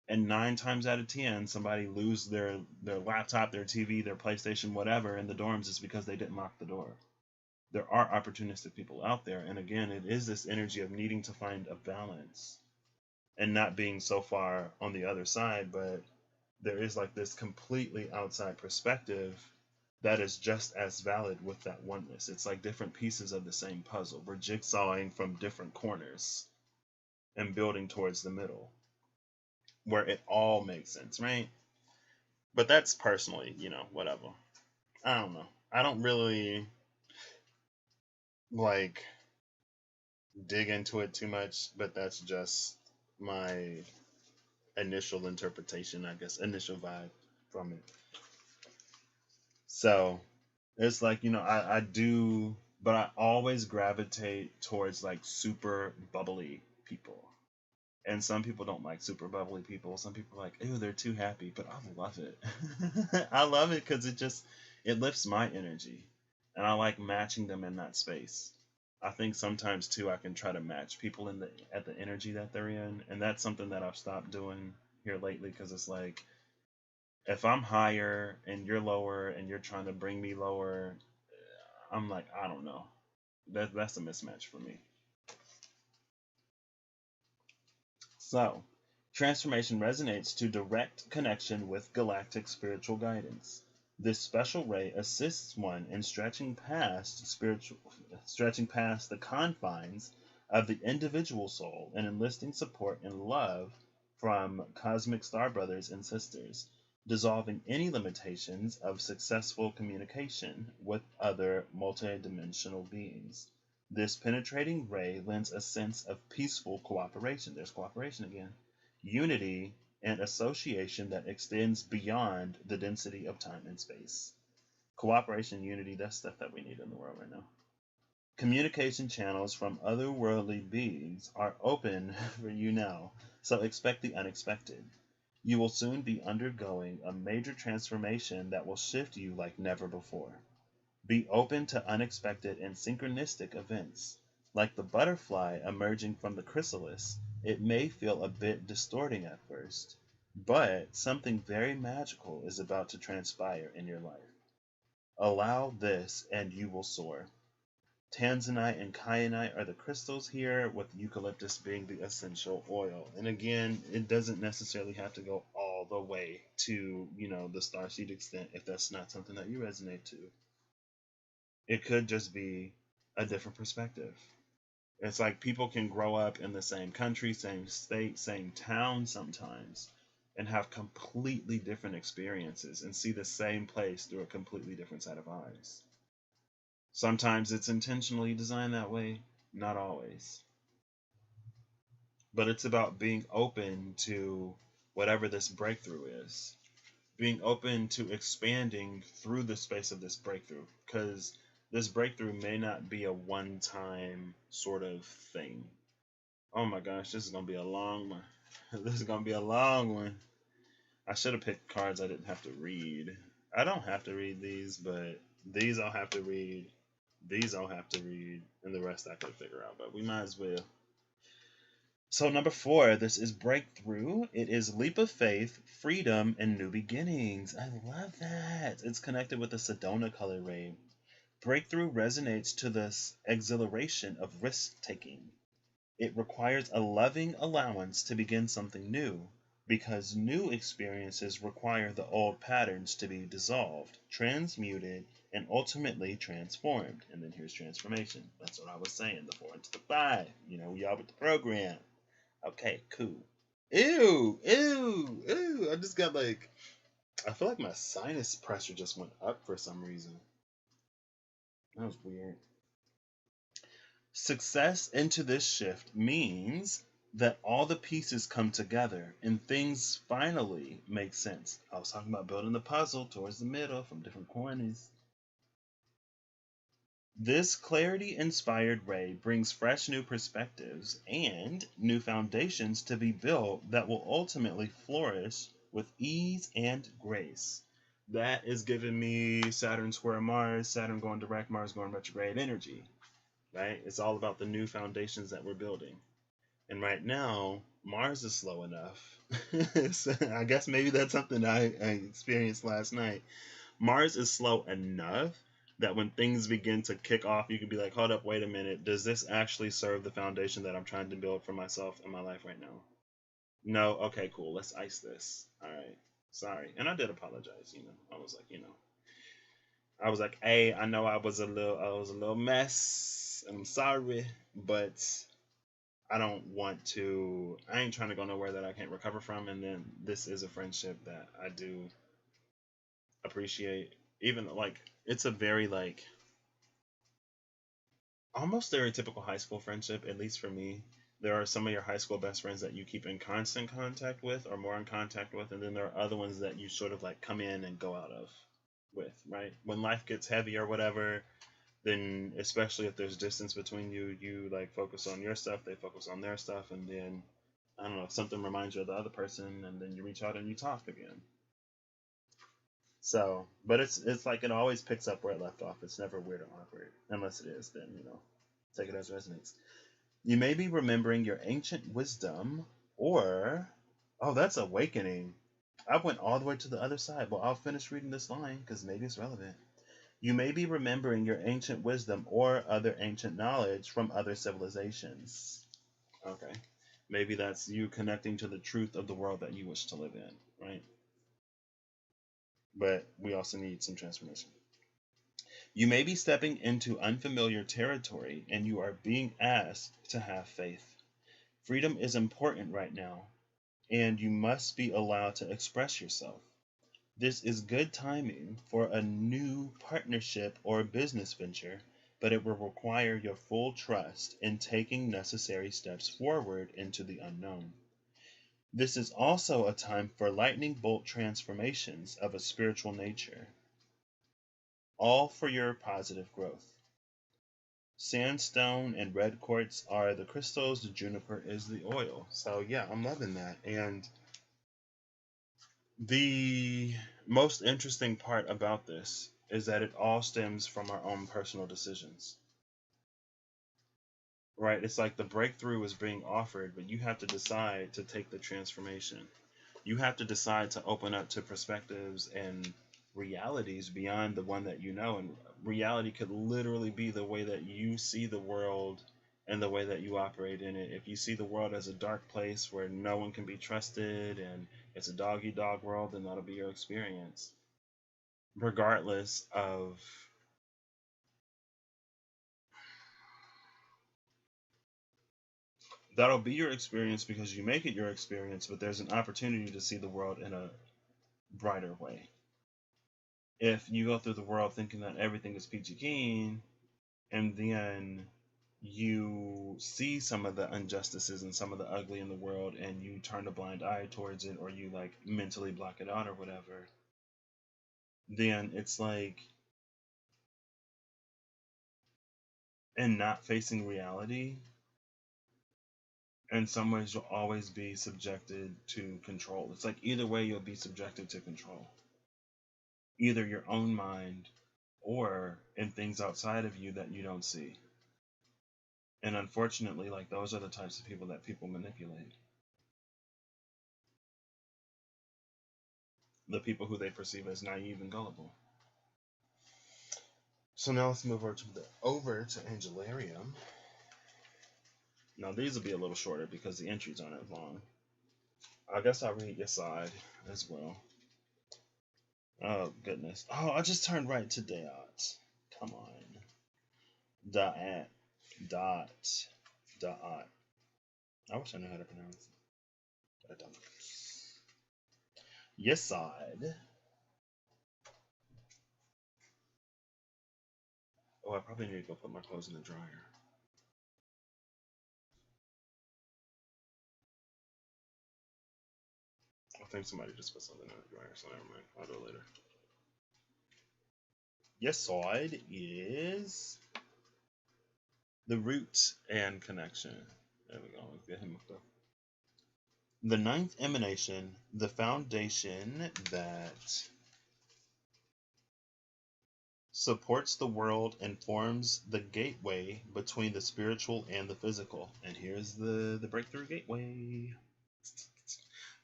and 9 times out of 10, somebody lose their laptop, their TV, their PlayStation, whatever in the dorms is because they didn't lock the door. There are opportunistic people out there, and again, it is this energy of needing to find a balance and not being so far on the other side, but there is like this completely outside perspective that is just as valid with that oneness. It's like different pieces of the same puzzle. We're jigsawing from different corners and building towards the middle where it all makes sense, right? But that's personally, whatever. I don't know. I don't really like dig into it too much, but that's just my initial interpretation, I guess, initial vibe from it. So it's like, I do, but I always gravitate towards like super bubbly people. And some people don't like super bubbly people. Some people are like, ew, they're too happy. But I love it. I love it because it lifts my energy, and I like matching them in that space. I think sometimes too I can try to match people in the at the energy that they're in, and that's something that I've stopped doing here lately because it's like if I'm higher and you're lower and you're trying to bring me lower, I'm like I don't know. That's a mismatch for me. So, transformation resonates to direct connection with galactic spiritual guidance. This special ray assists one in stretching past the confines of the individual soul and enlisting support and love from cosmic star brothers and sisters, dissolving any limitations of successful communication with other multidimensional beings. This penetrating ray lends a sense of peaceful cooperation. There's cooperation again. Unity and association that extends beyond the density of time and space. Cooperation, unity, that's stuff that we need in the world right now. Communication channels from otherworldly beings are open for you now, so expect the unexpected. You will soon be undergoing a major transformation that will shift you like never before. Be open to unexpected and synchronistic events. Like the butterfly emerging from the chrysalis, it may feel a bit distorting at first, but something very magical is about to transpire in your life. Allow this and you will soar. Tanzanite and kyanite are the crystals here, with eucalyptus being the essential oil. And again, it doesn't necessarily have to go all the way to, the starseed extent if that's not something that you resonate to. It could just be a different perspective. It's like people can grow up in the same country, same state, same town sometimes, and have completely different experiences and see the same place through a completely different set of eyes. Sometimes it's intentionally designed that way, not always. But it's about being open to whatever this breakthrough is, being open to expanding through the space of this breakthrough, because this breakthrough may not be a one time sort of thing. Oh my gosh, this is going to be a long one. This is going to be a long one. I should have picked cards I didn't have to read. I don't have to read these, but these I'll have to read. These I'll have to read, and the rest I could figure out, but we might as well. So, number 4, this is breakthrough. It is leap of faith, freedom, and new beginnings. I love that. It's connected with the Sedona color ray. Breakthrough resonates to this exhilaration of risk taking. It requires a loving allowance to begin something new, because new experiences require the old patterns to be dissolved, transmuted, and ultimately transformed. And then here's transformation. That's what I was saying, the 4 into the 5. We all with the program. Okay, cool. Ew, ew, ew. I just got I feel like my sinus pressure just went up for some reason. That was weird. Success into this shift means that all the pieces come together and things finally make sense. I was talking about building the puzzle towards the middle from different corners. This clarity inspired ray brings fresh new perspectives and new foundations to be built that will ultimately flourish with ease and grace. That is giving me Saturn square Mars, Saturn going direct, Mars going retrograde energy, right? It's all about the new foundations that we're building. And right now, Mars is slow enough. So I guess maybe that's something I experienced last night. Mars is slow enough that when things begin to kick off, you can be like, hold up, wait a minute. Does this actually serve the foundation that I'm trying to build for myself in my life right now? No? Okay, cool. Let's ice this. All right. Sorry. And I did apologize, I was like, I was like, hey, I know I was a little mess, and I'm sorry, but I ain't trying to go nowhere that I can't recover from. And then this is a friendship that I do appreciate. Even like it's a very like almost stereotypical high school friendship, at least for me. There are some of your high school best friends that you keep in constant contact with or more in contact with, and then there are other ones that you sort of like come in and go out of with, right? When life gets heavy or whatever, then especially if there's distance between you, you like focus on your stuff, they focus on their stuff, and then I don't know, something reminds you of the other person, and then you reach out and you talk again. So, but it's like it always picks up where it left off. It's never weird or awkward, unless it is. Then take it as resonates. You may be remembering your ancient wisdom, or oh, that's awakening. I went all the way to the other side. Well, I'll finish reading this line because maybe it's relevant. You may be remembering your ancient wisdom or other ancient knowledge from other civilizations. Okay. Maybe that's you connecting to the truth of the world that you wish to live in, right? But we also need some transformation. You may be stepping into unfamiliar territory and you are being asked to have faith. Freedom is important right now, and you must be allowed to express yourself. This is good timing for a new partnership or business venture, but it will require your full trust in taking necessary steps forward into the unknown. This is also a time for lightning bolt transformations of a spiritual nature, all for your positive growth. Sandstone and red quartz are the crystals, the juniper is the oil. So, yeah, I'm loving that. And the most interesting part about this is that it all stems from our own personal decisions. Right? It's like the breakthrough is being offered, but you have to decide to take the transformation. You have to decide to open up to perspectives and realities beyond the one that you know. And reality could literally be the way that you see the world and the way that you operate in it. If you see the world as a dark place where no one can be trusted and it's a dog eat dog world, then that'll be your experience. Regardless of that'll be your experience because you make it your experience, but there's an opportunity to see the world in a brighter way. If you go through the world thinking that everything is peachy keen, and then you see some of the injustices and some of the ugly in the world, and you turn a blind eye towards it, or you like mentally block it out or whatever, then it's like, and not facing reality, in some ways you'll always be subjected to control. It's like either way you'll be subjected to control. Either your own mind or in things outside of you that you don't see. And unfortunately, like those are the types of people that people manipulate. The people who they perceive as naive and gullible. So now let's move over to Angelarium. Now these will be a little shorter because the entries aren't as long. I guess I'll read your side as well. Oh goodness. Oh, I just turned right to Dot. Come on. Dot. I wish I knew how to pronounce it, but I don't. Yes side. Oh, I probably need to go put my clothes in the dryer. I think somebody just put something in the dryer, so never mind. I'll do it later. Yes side is the root and connection. There we go. Let's get him hooked up. The ninth emanation, the foundation that supports the world and forms the gateway between the spiritual and the physical. And here's the breakthrough gateway.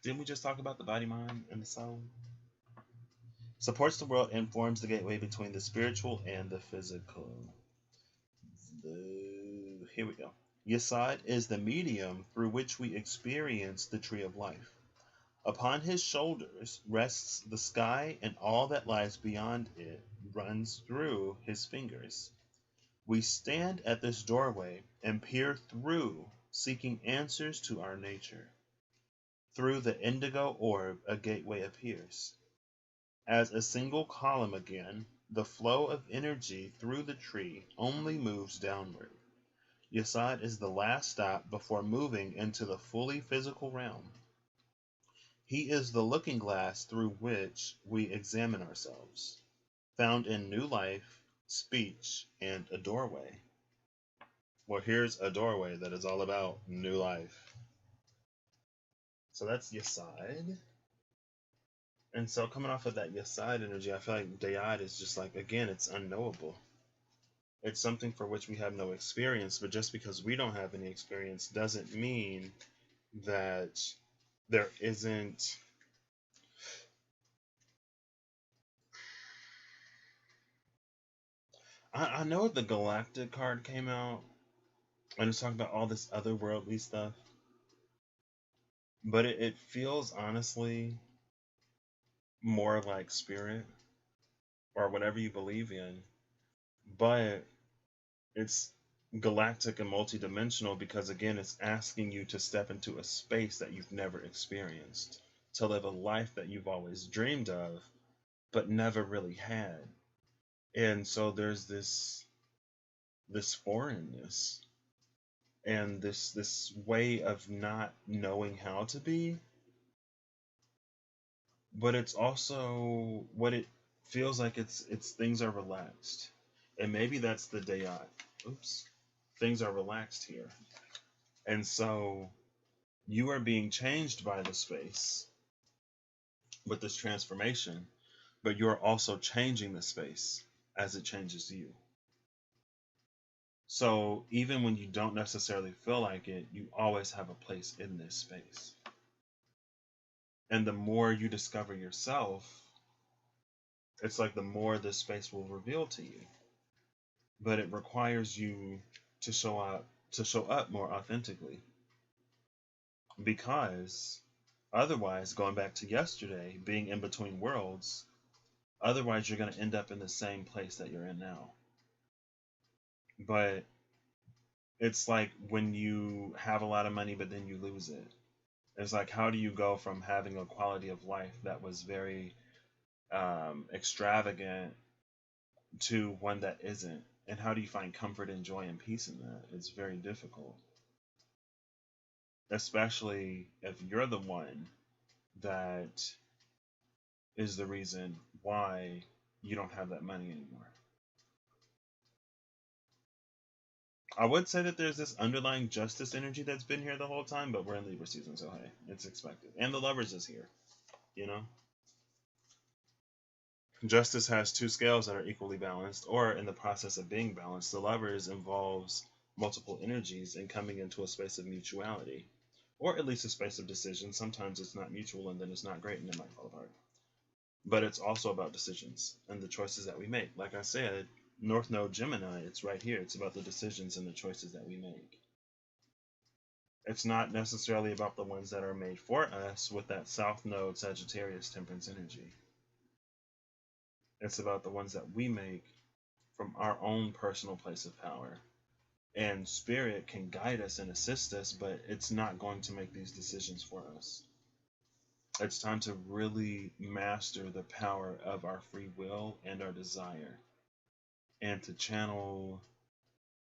Didn't we just talk about the body, mind, and the soul? Supports the world and forms the gateway between the spiritual and the physical. Here we go. Yesod is the medium through which we experience the tree of life. Upon his shoulders rests the sky, and all that lies beyond it runs through his fingers. We stand at this doorway and peer through, seeking answers to our nature. Through the indigo orb, a gateway appears. As a single column again, the flow of energy through the tree only moves downward. Yesod is the last stop before moving into the fully physical realm. He is the looking glass through which we examine ourselves, found in new life, speech, and a doorway. Well, here's a doorway that is all about new life. So that's Yesod. And so coming off of that Yesod energy, I feel like Dayad is just like, again, it's unknowable. It's something for which we have no experience, but just because we don't have any experience doesn't mean that there isn't I know the Galactic card came out and it's talking about all this otherworldly stuff, but it feels honestly more like spirit or whatever you believe in, but it's galactic and multidimensional because again it's asking you to step into a space that you've never experienced, to live a life that you've always dreamed of but never really had. And so there's this foreignness and this way of not knowing how to be, but it's also what it feels like. It's things are relaxed, and maybe that's the dayat. Oops, things are relaxed here, and so you are being changed by the space with this transformation, but you're also changing the space as it changes you. So even when you don't necessarily feel like it, you always have a place in this space. And the more you discover yourself, it's like the more this space will reveal to you. But it requires you to show up more authentically. Because otherwise, going back to yesterday, being in between worlds, otherwise you're going to end up in the same place that you're in now. But it's like when you have a lot of money but then you lose it. It's like, how do you go from having a quality of life that was very extravagant to one that isn't? And how do you find comfort and joy and peace in that? It's very difficult. Especially if you're the one that is the reason why you don't have that money anymore. I would say that there's this underlying justice energy that's been here the whole time, but we're in Libra season, so hey, it's expected. And the Lovers is here, you know? Justice has two scales that are equally balanced, or in the process of being balanced. The Lovers involves multiple energies and coming into a space of mutuality, or at least a space of decision. Sometimes it's not mutual and then it's not great and it might fall apart. But it's also about decisions and the choices that we make. Like I said, North Node Gemini, it's right here. It's about the decisions and the choices that we make. It's not necessarily about the ones that are made for us with that South Node Sagittarius Temperance energy. It's about the ones that we make from our own personal place of power. And Spirit can guide us and assist us, but it's not going to make these decisions for us. It's time to really master the power of our free will and our desire, and to channel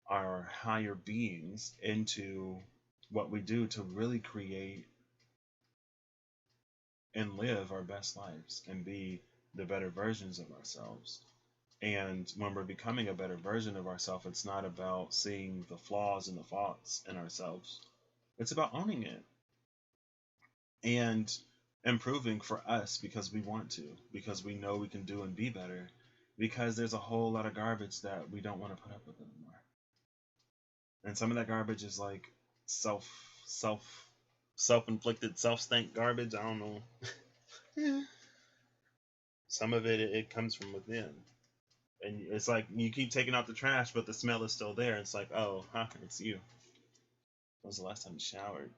our higher beings into what we do to really create and live our best lives and be the better versions of ourselves. And when we're becoming a better version of ourselves, it's not about seeing the flaws and the faults in ourselves. It's about owning it and improving for us because we want to, because we know we can do and be better, because there's a whole lot of garbage that we don't want to put up with anymore. And some of that garbage is like self-inflicted, self-stank garbage. I don't know. Some of it comes from within. And it's like you keep taking out the trash, but the smell is still there. It's like, oh, it's you. When was the last time you showered?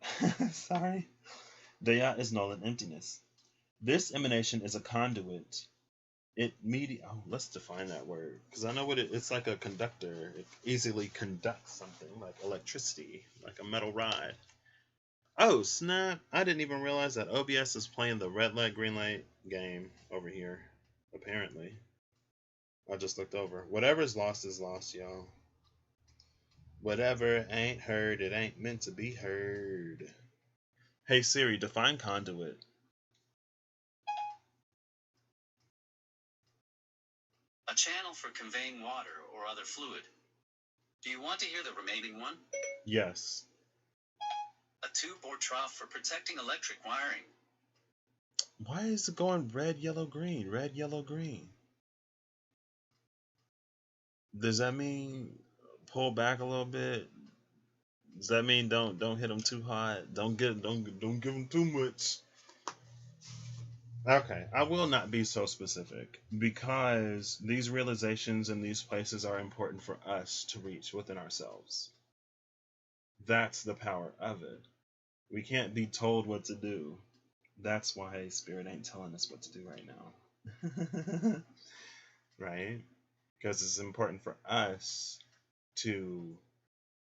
Sorry. Daya is null and emptiness. This emanation is a conduit. Let's define that word, because I know what it's like. A conductor. It easily conducts something like electricity, like a metal rod. Oh snap! I didn't even realize that OBS is playing the red light, green light game over here. Apparently. I just looked over. Whatever's lost is lost, y'all. Whatever ain't heard, it ain't meant to be heard. Hey Siri, define conduit. A channel for conveying water or other fluid. Do you want to hear the remaining one? Yes. A tube or trough for protecting electric wiring. Why is it going red, yellow, green? Red, yellow, green. Does that mean pull back a little bit? Does that mean don't hit them too hard? Don't give them too much. Okay, I will not be so specific because these realizations and these places are important for us to reach within ourselves. That's the power of it. We can't be told what to do. That's why Spirit ain't telling us what to do right now. Right? Because it's important for us to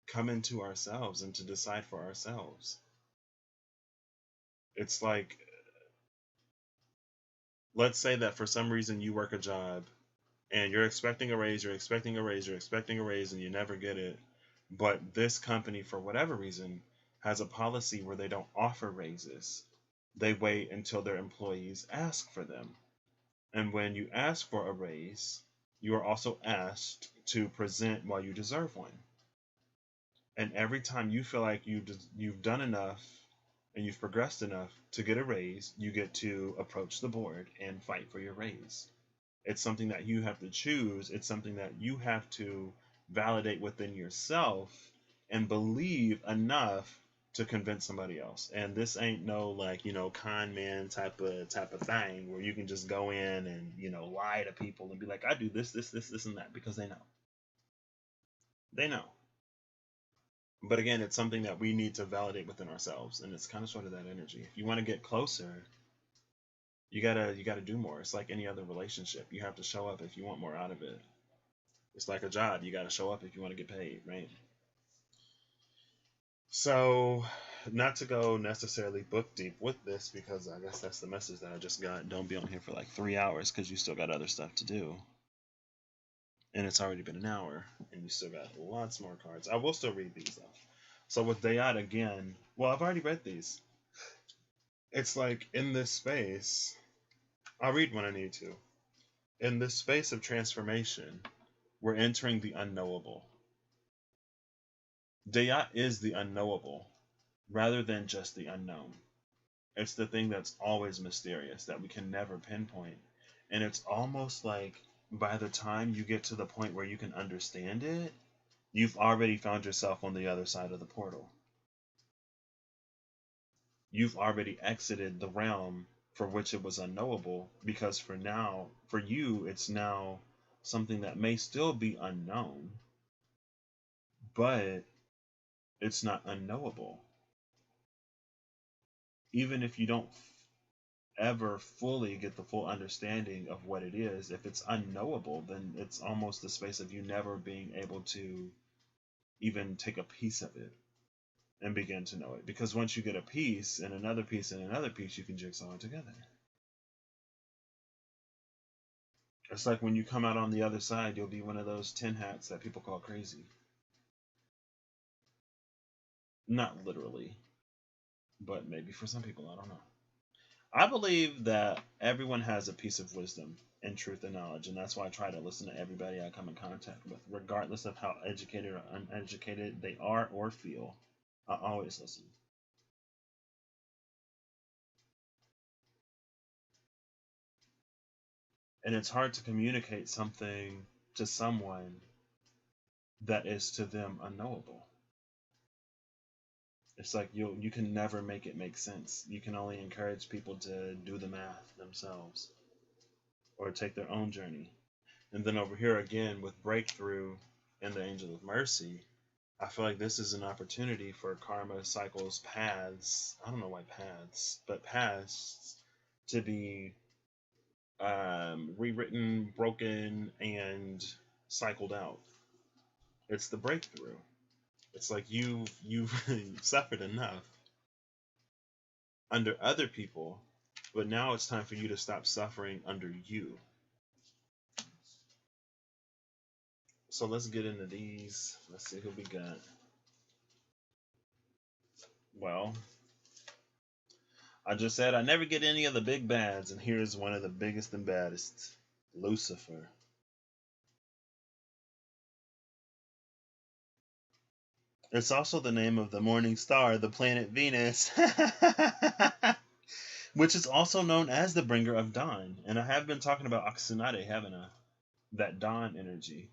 come into ourselves and to decide for ourselves. It's like, let's say that for some reason you work a job and you're expecting a raise, you're expecting a raise, you're expecting a raise, and you never get it. But this company, for whatever reason, has a policy where they don't offer raises. They wait until their employees ask for them. And when you ask for a raise, you are also asked to present why you deserve one. And every time you feel like you've done enough and you've progressed enough to get a raise, you get to approach the board and fight for your raise. It's something that you have to choose. It's something that you have to validate within yourself and believe enough to convince somebody else. And this ain't no like, con man type of thing where you can just go in and, lie to people and be like, I do this, and that, because they know. They know. But again, it's something that we need to validate within ourselves, and it's kind of sort of that energy. If you want to get closer, you gotta do more. It's like any other relationship. You have to show up if you want more out of it. It's like a job. You gotta show up if you want to get paid, right? So, not to go necessarily book deep with this, because I guess that's the message that I just got. Don't be on here for like 3 hours because you still got other stuff to do. And it's already been an hour, and you still got lots more cards. I will still read these though. So with Dayat again, well, I've already read these. It's like in this space, I'll read when I need to. In this space of transformation, we're entering the unknowable. Dayat is the unknowable, rather than just the unknown. It's the thing that's always mysterious, that we can never pinpoint. And it's almost like by the time you get to the point where you can understand it, you've already found yourself on the other side of the portal. You've already exited the realm for which it was unknowable, because for you, it's now something that may still be unknown, but it's not unknowable. Even if you don't ever fully get the full understanding of what it is, if it's unknowable, then it's almost the space of you never being able to even take a piece of it and begin to know it. Because once you get a piece and another piece and another piece, you can jigsaw it together. It's like when you come out on the other side, you'll be one of those tin hats that people call crazy. Not literally, but maybe for some people, I don't know. I believe that everyone has a piece of wisdom and truth and knowledge, and that's why I try to listen to everybody I come in contact with, regardless of how educated or uneducated they are or feel. I always listen. And it's hard to communicate something to someone that is to them unknowable. It's like you can never make it make sense. You can only encourage people to do the math themselves or take their own journey. And then over here again with Breakthrough and the Angel of Mercy, I feel like this is an opportunity for karma cycles paths. I don't know why paths, but paths to be rewritten, broken, and cycled out. It's the breakthrough. It's like you've suffered enough under other people, but now it's time for you to stop suffering under you. So let's get into these. Let's see who we got. Well, I just said I never get any of the big bads, and here's one of the biggest and baddest, Lucifer. It's also the name of the morning star, the planet Venus, which is also known as the bringer of dawn. And I have been talking about Aksunade, haven't I? That dawn energy.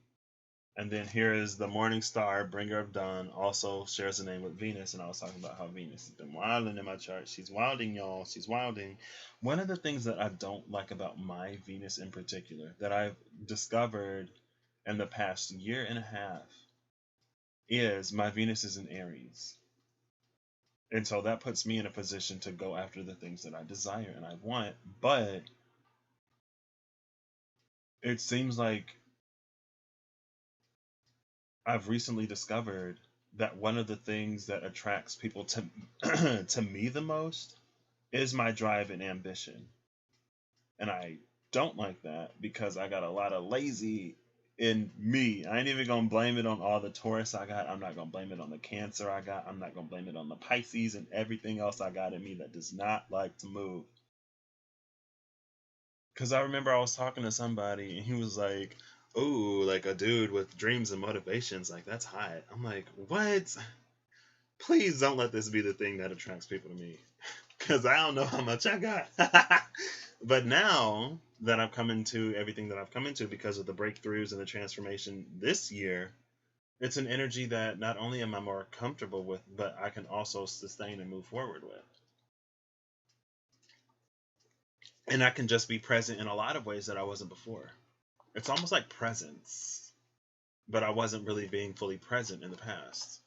And then here is the morning star, bringer of dawn, also shares a name with Venus. And I was talking about how Venus has been wilding in my chart. She's wilding, y'all. She's wilding. One of the things that I don't like about my Venus in particular, that I've discovered in the past year and a half, is my Venus is in Aries. And so that puts me in a position to go after the things that I desire and I want. But it seems like I've recently discovered that one of the things that attracts people to to me the most is my drive and ambition. And I don't like that because I got a lot of lazy in me. I ain't even gonna blame it on all the Taurus I got. I'm not gonna blame it on the Cancer I got. I'm not gonna blame it on the Pisces and everything else I got in me that does not like to move. Because I remember I was talking to somebody and he was like, "Ooh, like a dude with dreams and motivations, like that's hot." I'm like, "What? Please don't let this be the thing that attracts people to me." Because I don't know how much I got. But now that I've come into everything that I've come into because of the breakthroughs and the transformation this year, it's an energy that not only am I more comfortable with, but I can also sustain and move forward with. And I can just be present in a lot of ways that I wasn't before. It's almost like presence, but I wasn't really being fully present in the past.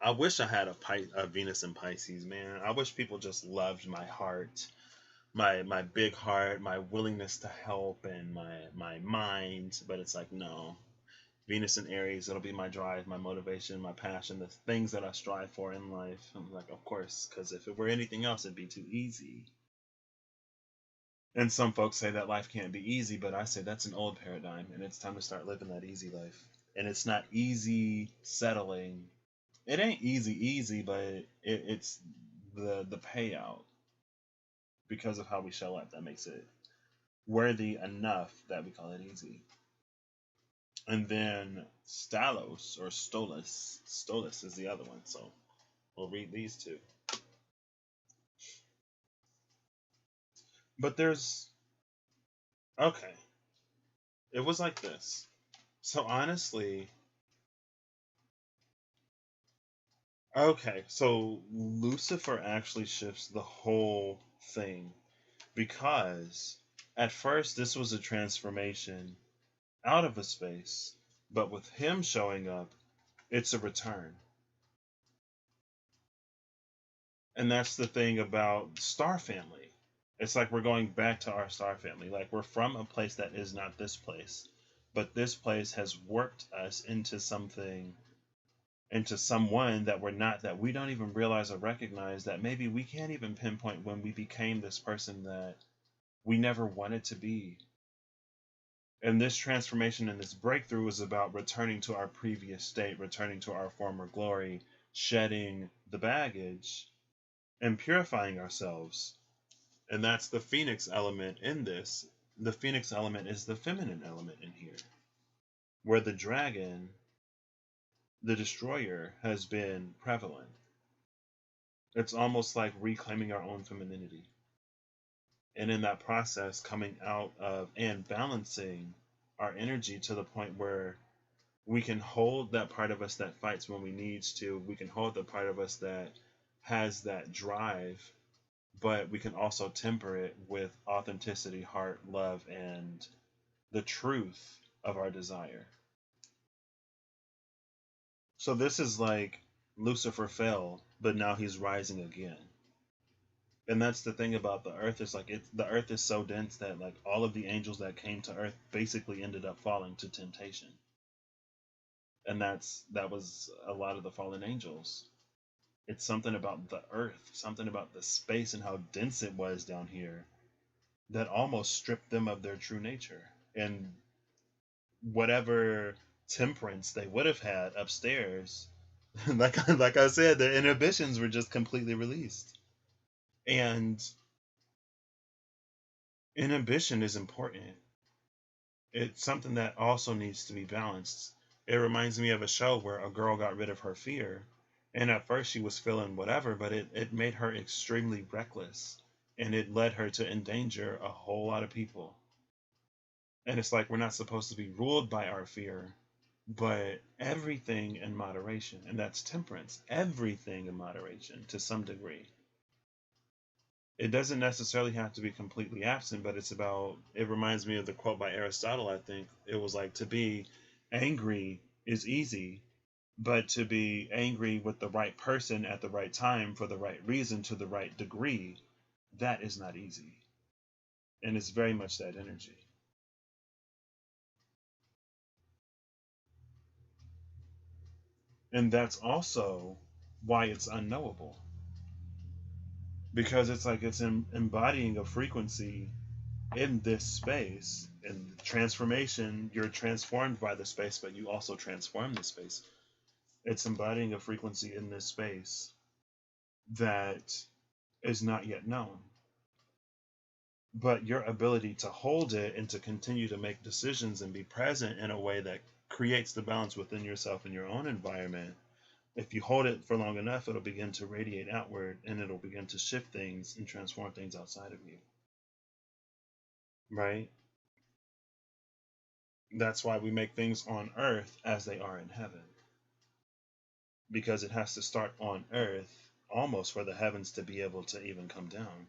I wish I had a Venus in Pisces, man. I wish people just loved my heart, my big heart, my willingness to help, and my mind. But it's like, no. Venus in Aries, it'll be my drive, my motivation, my passion, the things that I strive for in life. I'm like, of course, because if it were anything else, it'd be too easy. And some folks say that life can't be easy, but I say that's an old paradigm, and it's time to start living that easy life. And it's not easy settling. It ain't easy, but it's the payout because of how we show up that makes it worthy enough that we call it easy. And then Stalos or Stolas is the other one. So we'll read these two. But there's okay. It was like this. So honestly, okay, so Lucifer actually shifts the whole thing because at first this was a transformation out of a space, but with him showing up, it's a return. And that's the thing about Star Family. It's like we're going back to our Star Family. Like we're from a place that is not this place, but this place has worked us into something, into someone that we're not, that we don't even realize or recognize, that maybe we can't even pinpoint when we became this person that we never wanted to be. And this transformation and this breakthrough is about returning to our previous state, returning to our former glory, shedding the baggage, and purifying ourselves. And that's the Phoenix element in this. The Phoenix element is the feminine element in here, where the dragon, the destroyer, has been prevalent. It's almost like reclaiming our own femininity. And in that process, coming out of and balancing our energy to the point where we can hold that part of us that fights when we need to. We can hold the part of us that has that drive, but we can also temper it with authenticity, heart, love, and the truth of our desire. So this is like Lucifer fell, but now he's rising again. And that's the thing about the earth, is like the earth is so dense that like all of the angels that came to earth basically ended up falling to temptation. And that was a lot of the fallen angels. It's something about the earth, something about the space and how dense it was down here that almost stripped them of their true nature. And whatever temperance they would have had upstairs, like I said, their inhibitions were just completely released. And inhibition is important. It's something that also needs to be balanced. It reminds me of a show where a girl got rid of her fear. And at first she was feeling whatever, but it made her extremely reckless. And it led her to endanger a whole lot of people. And it's like we're not supposed to be ruled by our fear, but everything in moderation. And that's temperance. Everything in moderation to some degree. It doesn't necessarily have to be completely absent, but it reminds me of the quote by Aristotle, I think. It was like, to be angry is easy, but to be angry with the right person at the right time for the right reason to the right degree, that is not easy. And it's very much that energy. And that's also why it's unknowable. Because it's like it's embodying a frequency in this space. In transformation, you're transformed by the space, but you also transform the space. It's embodying a frequency in this space that is not yet known. But your ability to hold it and to continue to make decisions and be present in a way that creates the balance within yourself and your own environment, if you hold it for long enough, it'll begin to radiate outward and it'll begin to shift things and transform things outside of you. Right? That's why we make things on earth as they are in heaven. Because it has to start on earth almost for the heavens to be able to even come down.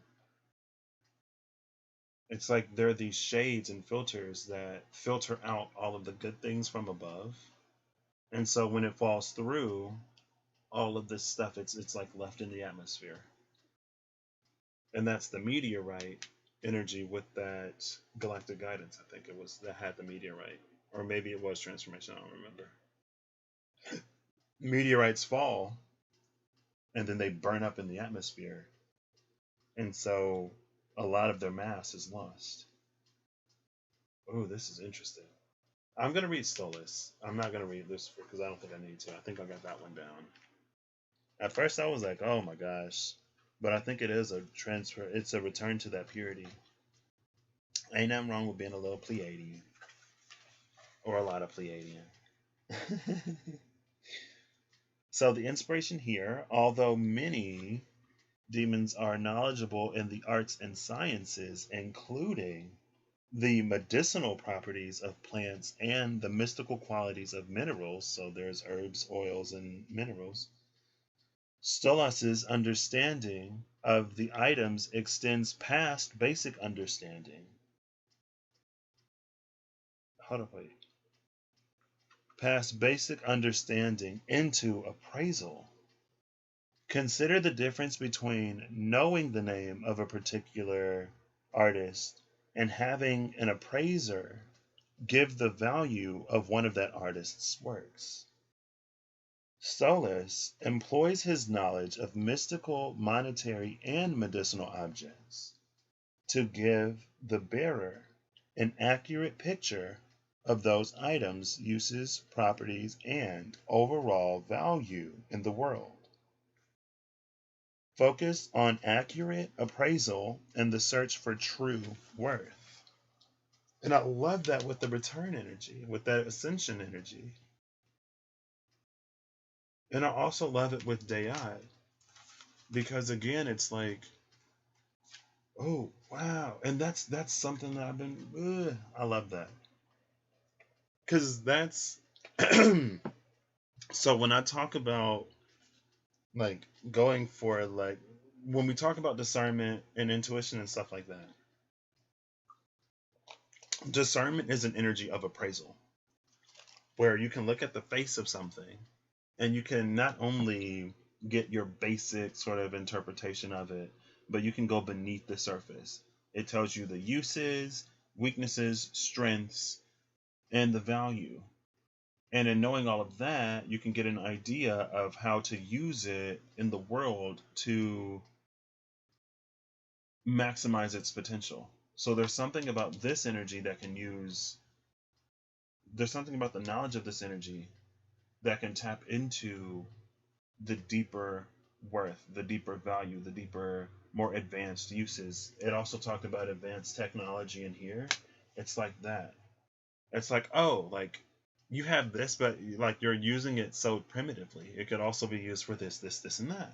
It's like there are these shades and filters that filter out all of the good things from above. And so when it falls through, all of this stuff, it's like left in the atmosphere. And that's the meteorite energy with that galactic guidance, I think it was, that had the meteorite. Or maybe it was transformation, I don't remember. Meteorites fall, and then they burn up in the atmosphere. And so a lot of their mass is lost. Oh, this is interesting. I'm going to read Stolas. I'm not going to read this because I don't think I need to. I think I got that one down. At first I was like, oh my gosh. But I think it is a transfer. It's a return to that purity. Ain't nothing wrong with being a little Pleiadian. Or a lot of Pleiadian. So the inspiration here, although many demons are knowledgeable in the arts and sciences, including the medicinal properties of plants and the mystical qualities of minerals, so there's herbs, oils, and minerals, Stolas's understanding of the items extends past basic understanding. Past basic understanding into appraisal. Consider the difference between knowing the name of a particular artist and having an appraiser give the value of one of that artist's works. Stolas employs his knowledge of mystical, monetary, and medicinal objects to give the bearer an accurate picture of those items' uses, properties, and overall value in the world. Focus on accurate appraisal and the search for true worth. And I love that with the return energy, with that ascension energy. And I also love it with Dayai. Because again, it's like, oh, wow. And that's something that I've been, I love that. Because that's, so when I talk about like going for like, when we talk about discernment and intuition and stuff like that, discernment is an energy of appraisal where you can look at the face of something and you can not only get your basic sort of interpretation of it, but you can go beneath the surface. It tells you the uses, weaknesses, strengths, and the value. And in knowing all of that, you can get an idea of how to use it in the world to maximize its potential. So there's something about this energy that can use there's something about the knowledge of this energy that can tap into the deeper worth, the deeper value, the deeper, more advanced uses. It also talked about advanced technology in here. It's like that. It's like, oh, like you have this, but like you're using it so primitively. It could also be used for this, this, this, and that.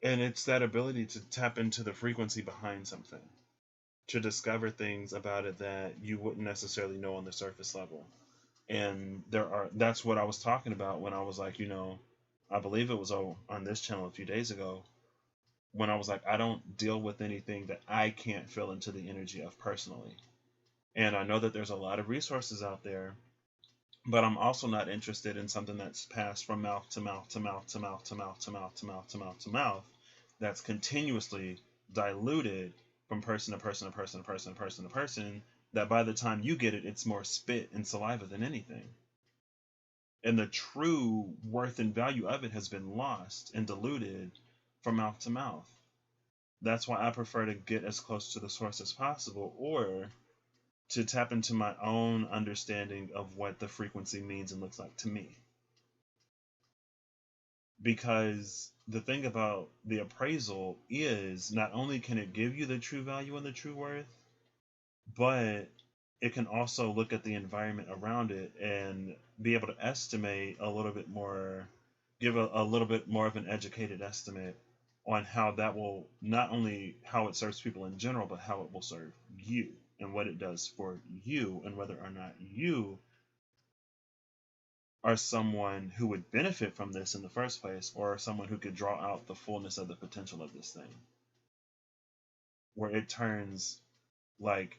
And it's that ability to tap into the frequency behind something, to discover things about it that you wouldn't necessarily know on the surface level. And that's what I was talking about when I was like, I believe it was on this channel a few days ago, when I was like, I don't deal with anything that I can't feel into the energy of personally. And I know that there's a lot of resources out there, but I'm also not interested in something that's passed from mouth to mouth to mouth to mouth to mouth to mouth to mouth to mouth to mouth, that's continuously diluted from person to person to person to person to person to person, that by the time you get it, it's more spit and saliva than anything. And the true worth and value of it has been lost and diluted from mouth to mouth. That's why I prefer to get as close to the source as possible, or to tap into my own understanding of what the frequency means and looks like to me. Because the thing about the appraisal is, not only can it give you the true value and the true worth, but it can also look at the environment around it and be able to estimate a little bit more, give a little bit more of an educated estimate on how that will, not only how it serves people in general, but how it will serve you and what it does for you, and whether or not you are someone who would benefit from this in the first place, or someone who could draw out the fullness of the potential of this thing, where it turns like,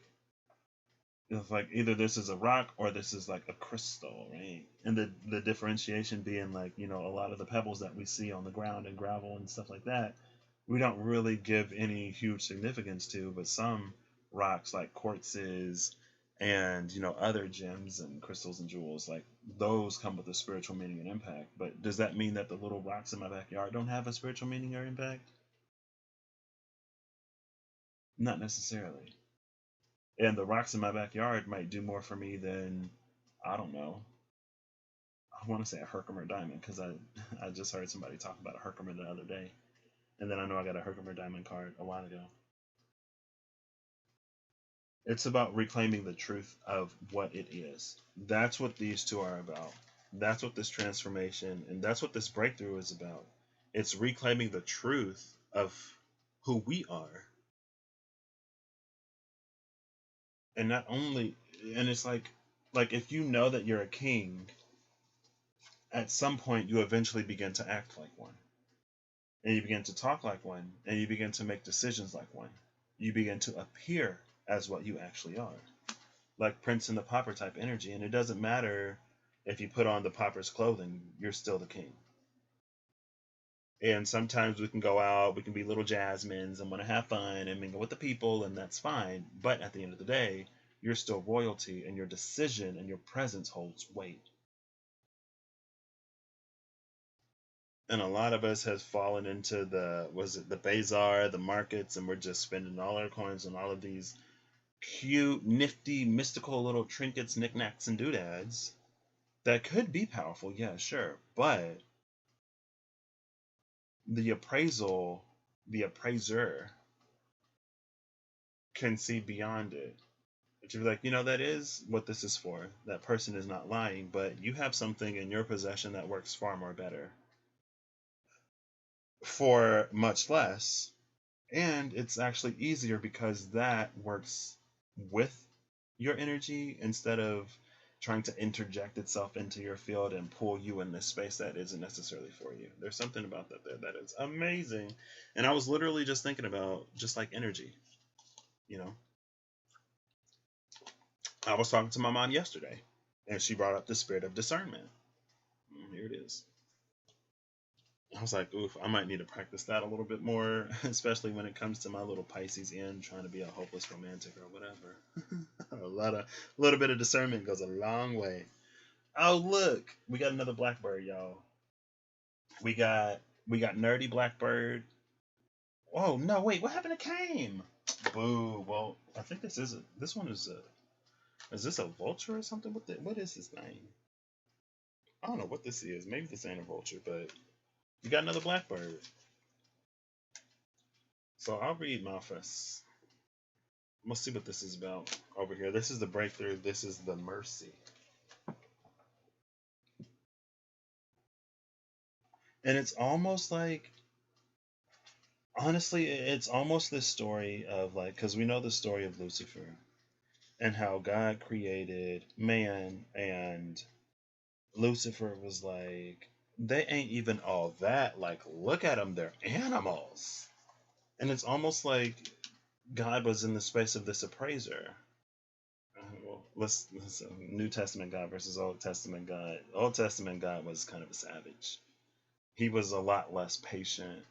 it's like either this is a rock or this is like a crystal, right? And the differentiation being like, a lot of the pebbles that we see on the ground and gravel and stuff like that, we don't really give any huge significance to, but some rocks like quartzes and other gems and crystals and jewels, like those come with a spiritual meaning and impact. But does that mean that the little rocks in my backyard don't have a spiritual meaning or impact? Not necessarily. And the rocks in my backyard might do more for me than, I don't know, I want to say a Herkimer diamond, because I just heard somebody talk about a Herkimer the other day, and then I know I got a Herkimer diamond card a while ago. It's about reclaiming the truth of what it is. That's what these two are about. That's what this transformation and that's what this breakthrough is about. It's reclaiming the truth of who we are. And not only, and it's like if you know that you're a king, at some point you eventually begin to act like one. And you begin to talk like one, and you begin to make decisions like one. You begin to appear as what you actually are. Like Prince and the Pauper type energy. And it doesn't matter if you put on the Pauper's clothing, you're still the king. And sometimes we can go out, we can be little Jasmines and want to have fun and mingle with the people, and that's fine. But at the end of the day, you're still royalty, and your decision and your presence holds weight. And a lot of us has fallen into the bazaar, the markets, and we're just spending all our coins on all of these cute, nifty, mystical little trinkets, knickknacks, and doodads that could be powerful, yeah, sure, but the appraiser can see beyond it. But you're like, that is what this is for. That person is not lying, but you have something in your possession that works far more better for much less. And it's actually easier because that works with your energy instead of trying to interject itself into your field and pull you in this space that isn't necessarily for you. There's something about that there that is amazing. And I was literally just thinking about just like energy, I was talking to my mom yesterday, and she brought up the spirit of discernment. Here it is. I was like, oof, I might need to practice that a little bit more, especially when it comes to my little Pisces end, trying to be a hopeless romantic or whatever. A little bit of discernment goes a long way. Oh, look, we got another blackbird, y'all. We got nerdy blackbird. Oh no, wait, what happened to Kame? Boo. Well, I think this one is Is this a vulture or something? What is this thing? I don't know what this is. Maybe this ain't a vulture, but you got another blackbird. So I'll read Malphas. Let's see what this is about over here. This is the breakthrough. This is the mercy. And it's almost like, honestly, it's almost this story of like, because we know the story of Lucifer and how God created man, and Lucifer was like, they ain't even all that. Like, look at them, they're animals. And it's almost like God was in the space of this appraiser. Well, let's New Testament God versus Old Testament God. Old Testament God was kind of a savage. He was a lot less patient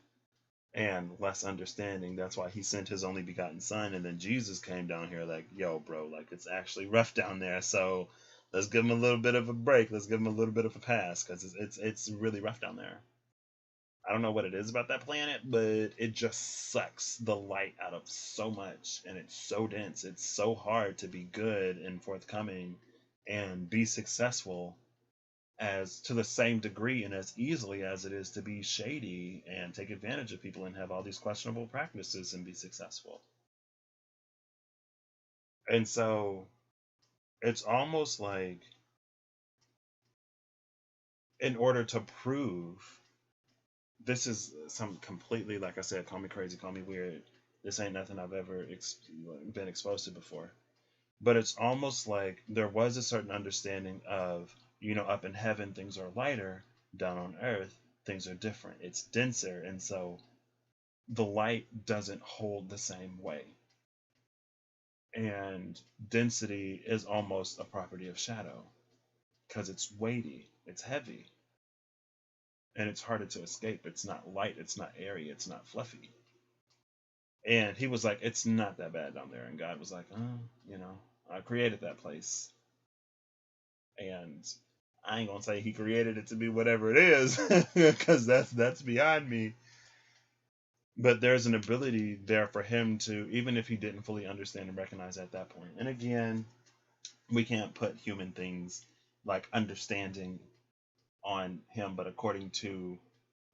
and less understanding. That's why he sent his only begotten son. And then Jesus came down here like, yo, bro, like it's actually rough down there. So let's give him a little bit of a break. Let's give him a little bit of a pass because it's really rough down there. I don't know what it is about that planet, but it just sucks the light out of so much, and it's so dense. It's so hard to be good and forthcoming and be successful as to the same degree and as easily as it is to be shady and take advantage of people and have all these questionable practices and be successful. And so it's almost like, in order to prove, this is some completely, like I said, call me crazy, call me weird. This ain't nothing I've ever been exposed to before. But it's almost like there was a certain understanding of, up in heaven, things are lighter. Down on earth, things are different. It's denser. And so the light doesn't hold the same way. And density is almost a property of shadow because it's weighty, it's heavy, and it's harder to escape. It's not light, it's not airy, it's not fluffy. And he was like, it's not that bad down there. And God was like, I created that place. And I ain't gonna say he created it to be whatever it is, because that's beyond me. But there's an ability there for him to, even if he didn't fully understand and recognize at that point. And again, we can't put human things like understanding on him, but according to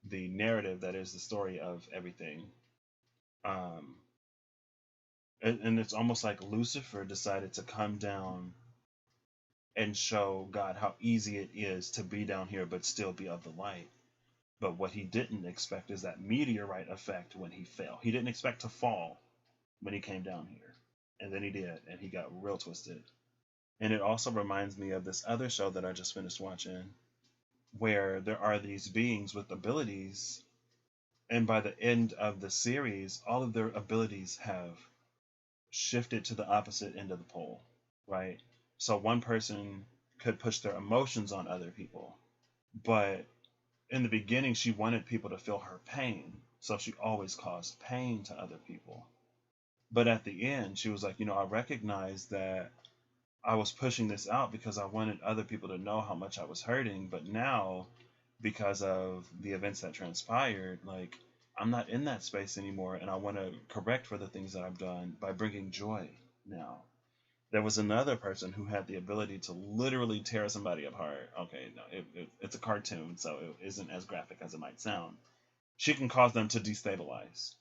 the narrative that is the story of everything, um, and it's almost like Lucifer decided to come down and show God how easy it is to be down here but still be of the light. But what he didn't expect is that meteorite effect when he fell. He didn't expect to fall when he came down here. And then he did, and he got real twisted. And it also reminds me of this other show that I just finished watching, where there are these beings with abilities, and by the end of the series, all of their abilities have shifted to the opposite end of the pole, right? So one person could push their emotions on other people, but in the beginning, she wanted people to feel her pain, so she always caused pain to other people. But at the end, she was like, I recognized that I was pushing this out because I wanted other people to know how much I was hurting. But now, because of the events that transpired, like, I'm not in that space anymore, and I want to correct for the things that I've done by bringing joy now. There was another person who had the ability to literally tear somebody apart. Okay, no, it's a cartoon, so it isn't as graphic as it might sound. She can cause them to destabilize,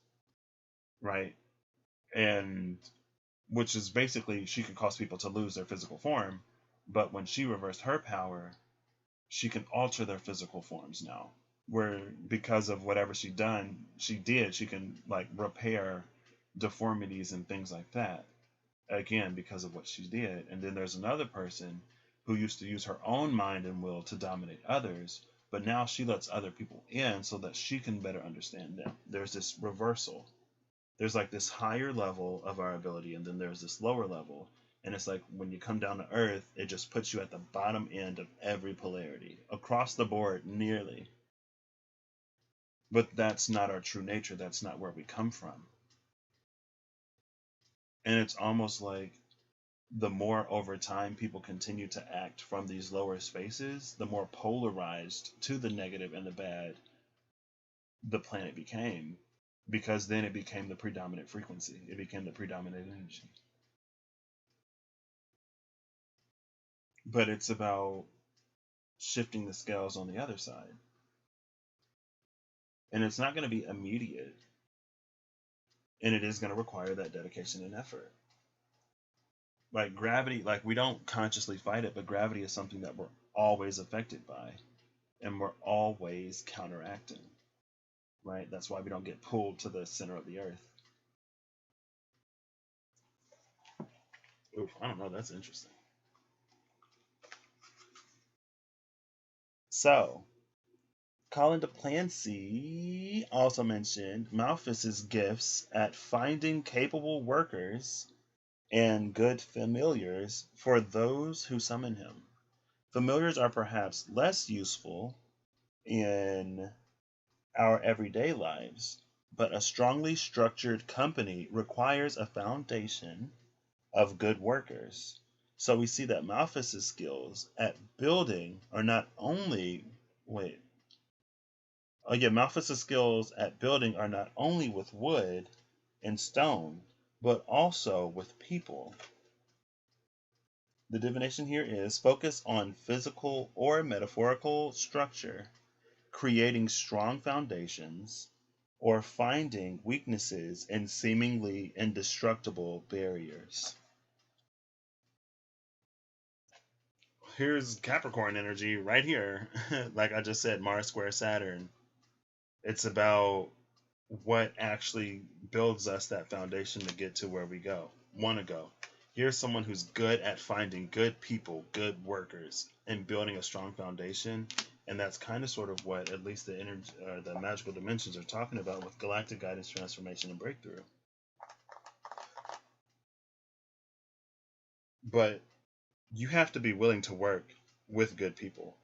right? And which is basically, she can cause people to lose their physical form. But when she reversed her power, she can alter their physical forms now. Where because of whatever she did, she can like repair deformities and things like that. Again, because of what she did. And then there's another person who used to use her own mind and will to dominate others, but now she lets other people in so that she can better understand them. There's this reversal. There's like this higher level of our ability, and then there's this lower level. And it's like when you come down to earth, it just puts you at the bottom end of every polarity, across the board, nearly. But that's not our true nature. That's not where we come from. And it's almost like the more over time people continue to act from these lower spaces, the more polarized to the negative and the bad the planet became, because then it became the predominant frequency. It became the predominant energy. but it's about shifting the scales on the other side. And it's not going to be immediate, and it is going to require that dedication and effort. Like gravity, like we don't consciously fight it, but gravity is something that we're always affected by, and we're always counteracting, right? That's why we don't get pulled to the center of the earth. Oof, I don't know, that's interesting. So, Colin DePlancy also mentioned Malthus's gifts at finding capable workers and good familiars for those who summon him. Familiars are perhaps less useful in our everyday lives, but a strongly structured company requires a foundation of good workers. So we see that Malthus's skills at building are not only Malthus's skills at building are not only with wood and stone, but also with people. The divination here is focus on physical or metaphorical structure, creating strong foundations, or finding weaknesses in seemingly indestructible barriers. Here's Capricorn energy right here. Like I just said, Mars square Saturn. It's about what actually builds us that foundation to get to where we want to go. Here's someone who's good at finding good people, good workers, and building a strong foundation. And that's kind of sort of what at least the magical dimensions are talking about with galactic guidance, transformation, and breakthrough. But you have to be willing to work with good people.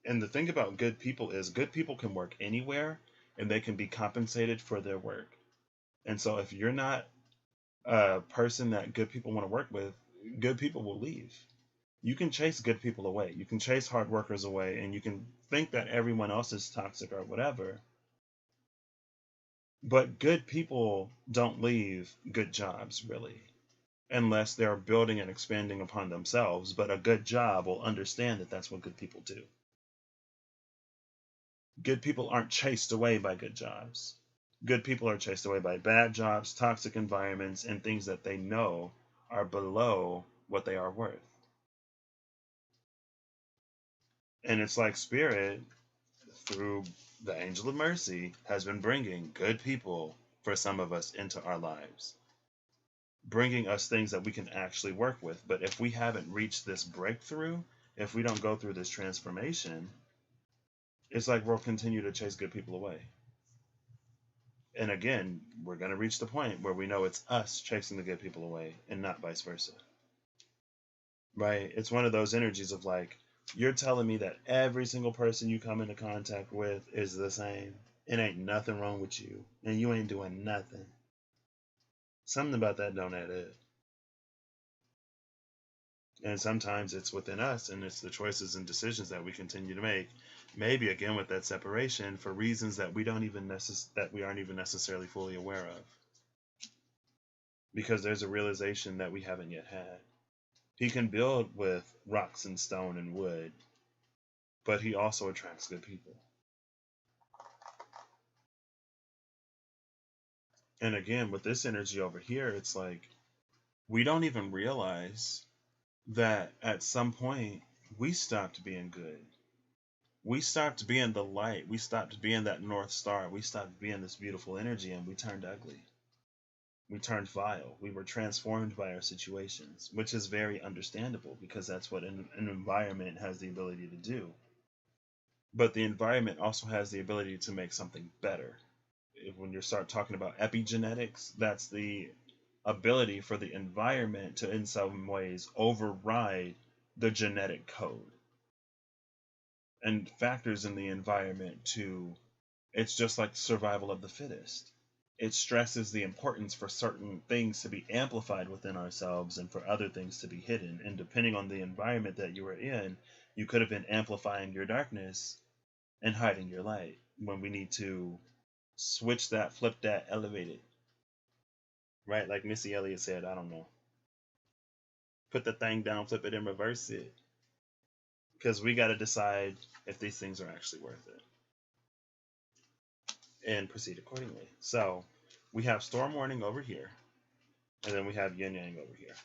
And the thing about good people is good people can work anywhere and they can be compensated for their work. And so if you're not a person that good people want to work with, good people will leave. You can chase good people away. You can chase hard workers away, and you can think that everyone else is toxic or whatever. But good people don't leave good jobs, really, unless they're building and expanding upon themselves. But a good job will understand that that's what good people do. Good people aren't chased away by good jobs. Good people are chased away by bad jobs, toxic environments, and things that they know are below what they are worth. And it's like Spirit, through the Angel of Mercy, has been bringing good people for some of us into our lives, bringing us things that we can actually work with. But if we haven't reached this breakthrough, if we don't go through this transformation, it's like we'll continue to chase good people away. And again, we're going to reach the point where we know it's us chasing the good people away and not vice versa. Right? It's one of those energies of like, you're telling me that every single person you come into contact with is the same. It ain't nothing wrong with you. And you ain't doing nothing. Something about that don't add up. And sometimes it's within us, and it's the choices and decisions that we continue to make. Maybe again with that separation for reasons that we aren't even necessarily fully aware of. Because there's a realization that we haven't yet had. He can build with rocks and stone and wood, but he also attracts good people. And again, with this energy over here, it's like we don't even realize that at some point we stopped being good. We stopped being the light. We stopped being that North Star. We stopped being this beautiful energy, and we turned ugly. We turned vile. We were transformed by our situations, which is very understandable because that's what an environment has the ability to do. But the environment also has the ability to make something better. When you start talking about epigenetics, that's the ability for the environment to, in some ways, override the genetic code. And factors in the environment to, it's just like survival of the fittest. It stresses the importance for certain things to be amplified within ourselves and for other things to be hidden. And depending on the environment that you were in, you could have been amplifying your darkness and hiding your light, when we need to switch that, flip that, elevate it. Right? Like Missy Elliott said, I don't know. Put the thing down, flip it, and reverse it. because we got to decide if these things are actually worth it and proceed accordingly. So we have storm warning over here, and then we have yin yang over here.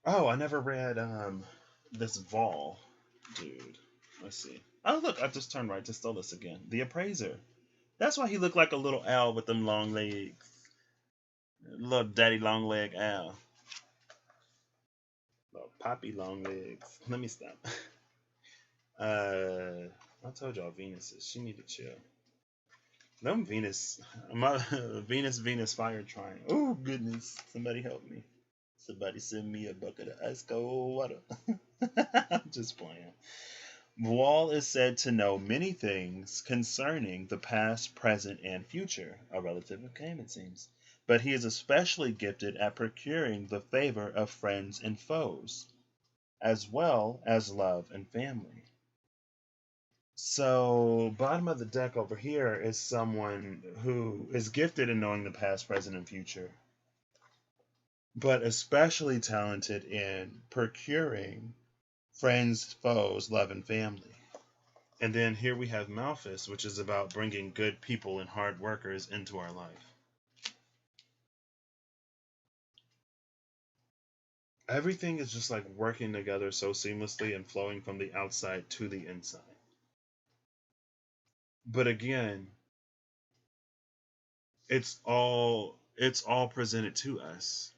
Oh, I never read this Vol dude. Let's see. Oh, look, I just turned right to Stolas again. The Appraiser. That's why he looked like a little owl with them long legs. Little daddy long leg owl. Little poppy long legs. Let me stop. I told y'all Venus. She need to chill. Them Venus. My Venus fire trying. Oh, goodness. Somebody help me. Somebody send me a bucket of ice cold water. I'm just playing. Wall is said to know many things concerning the past, present, and future. A relative of Cain, it seems. But he is especially gifted at procuring the favor of friends and foes, as well as love and family. So, bottom of the deck over here is someone who is gifted in knowing the past, present, and future, but especially talented in procuring friends, foes, love, and family. And then here we have Malphus, which is about bringing good people and hard workers into our life. Everything is just like working together so seamlessly and flowing from the outside to the inside. But again, it's all presented to us.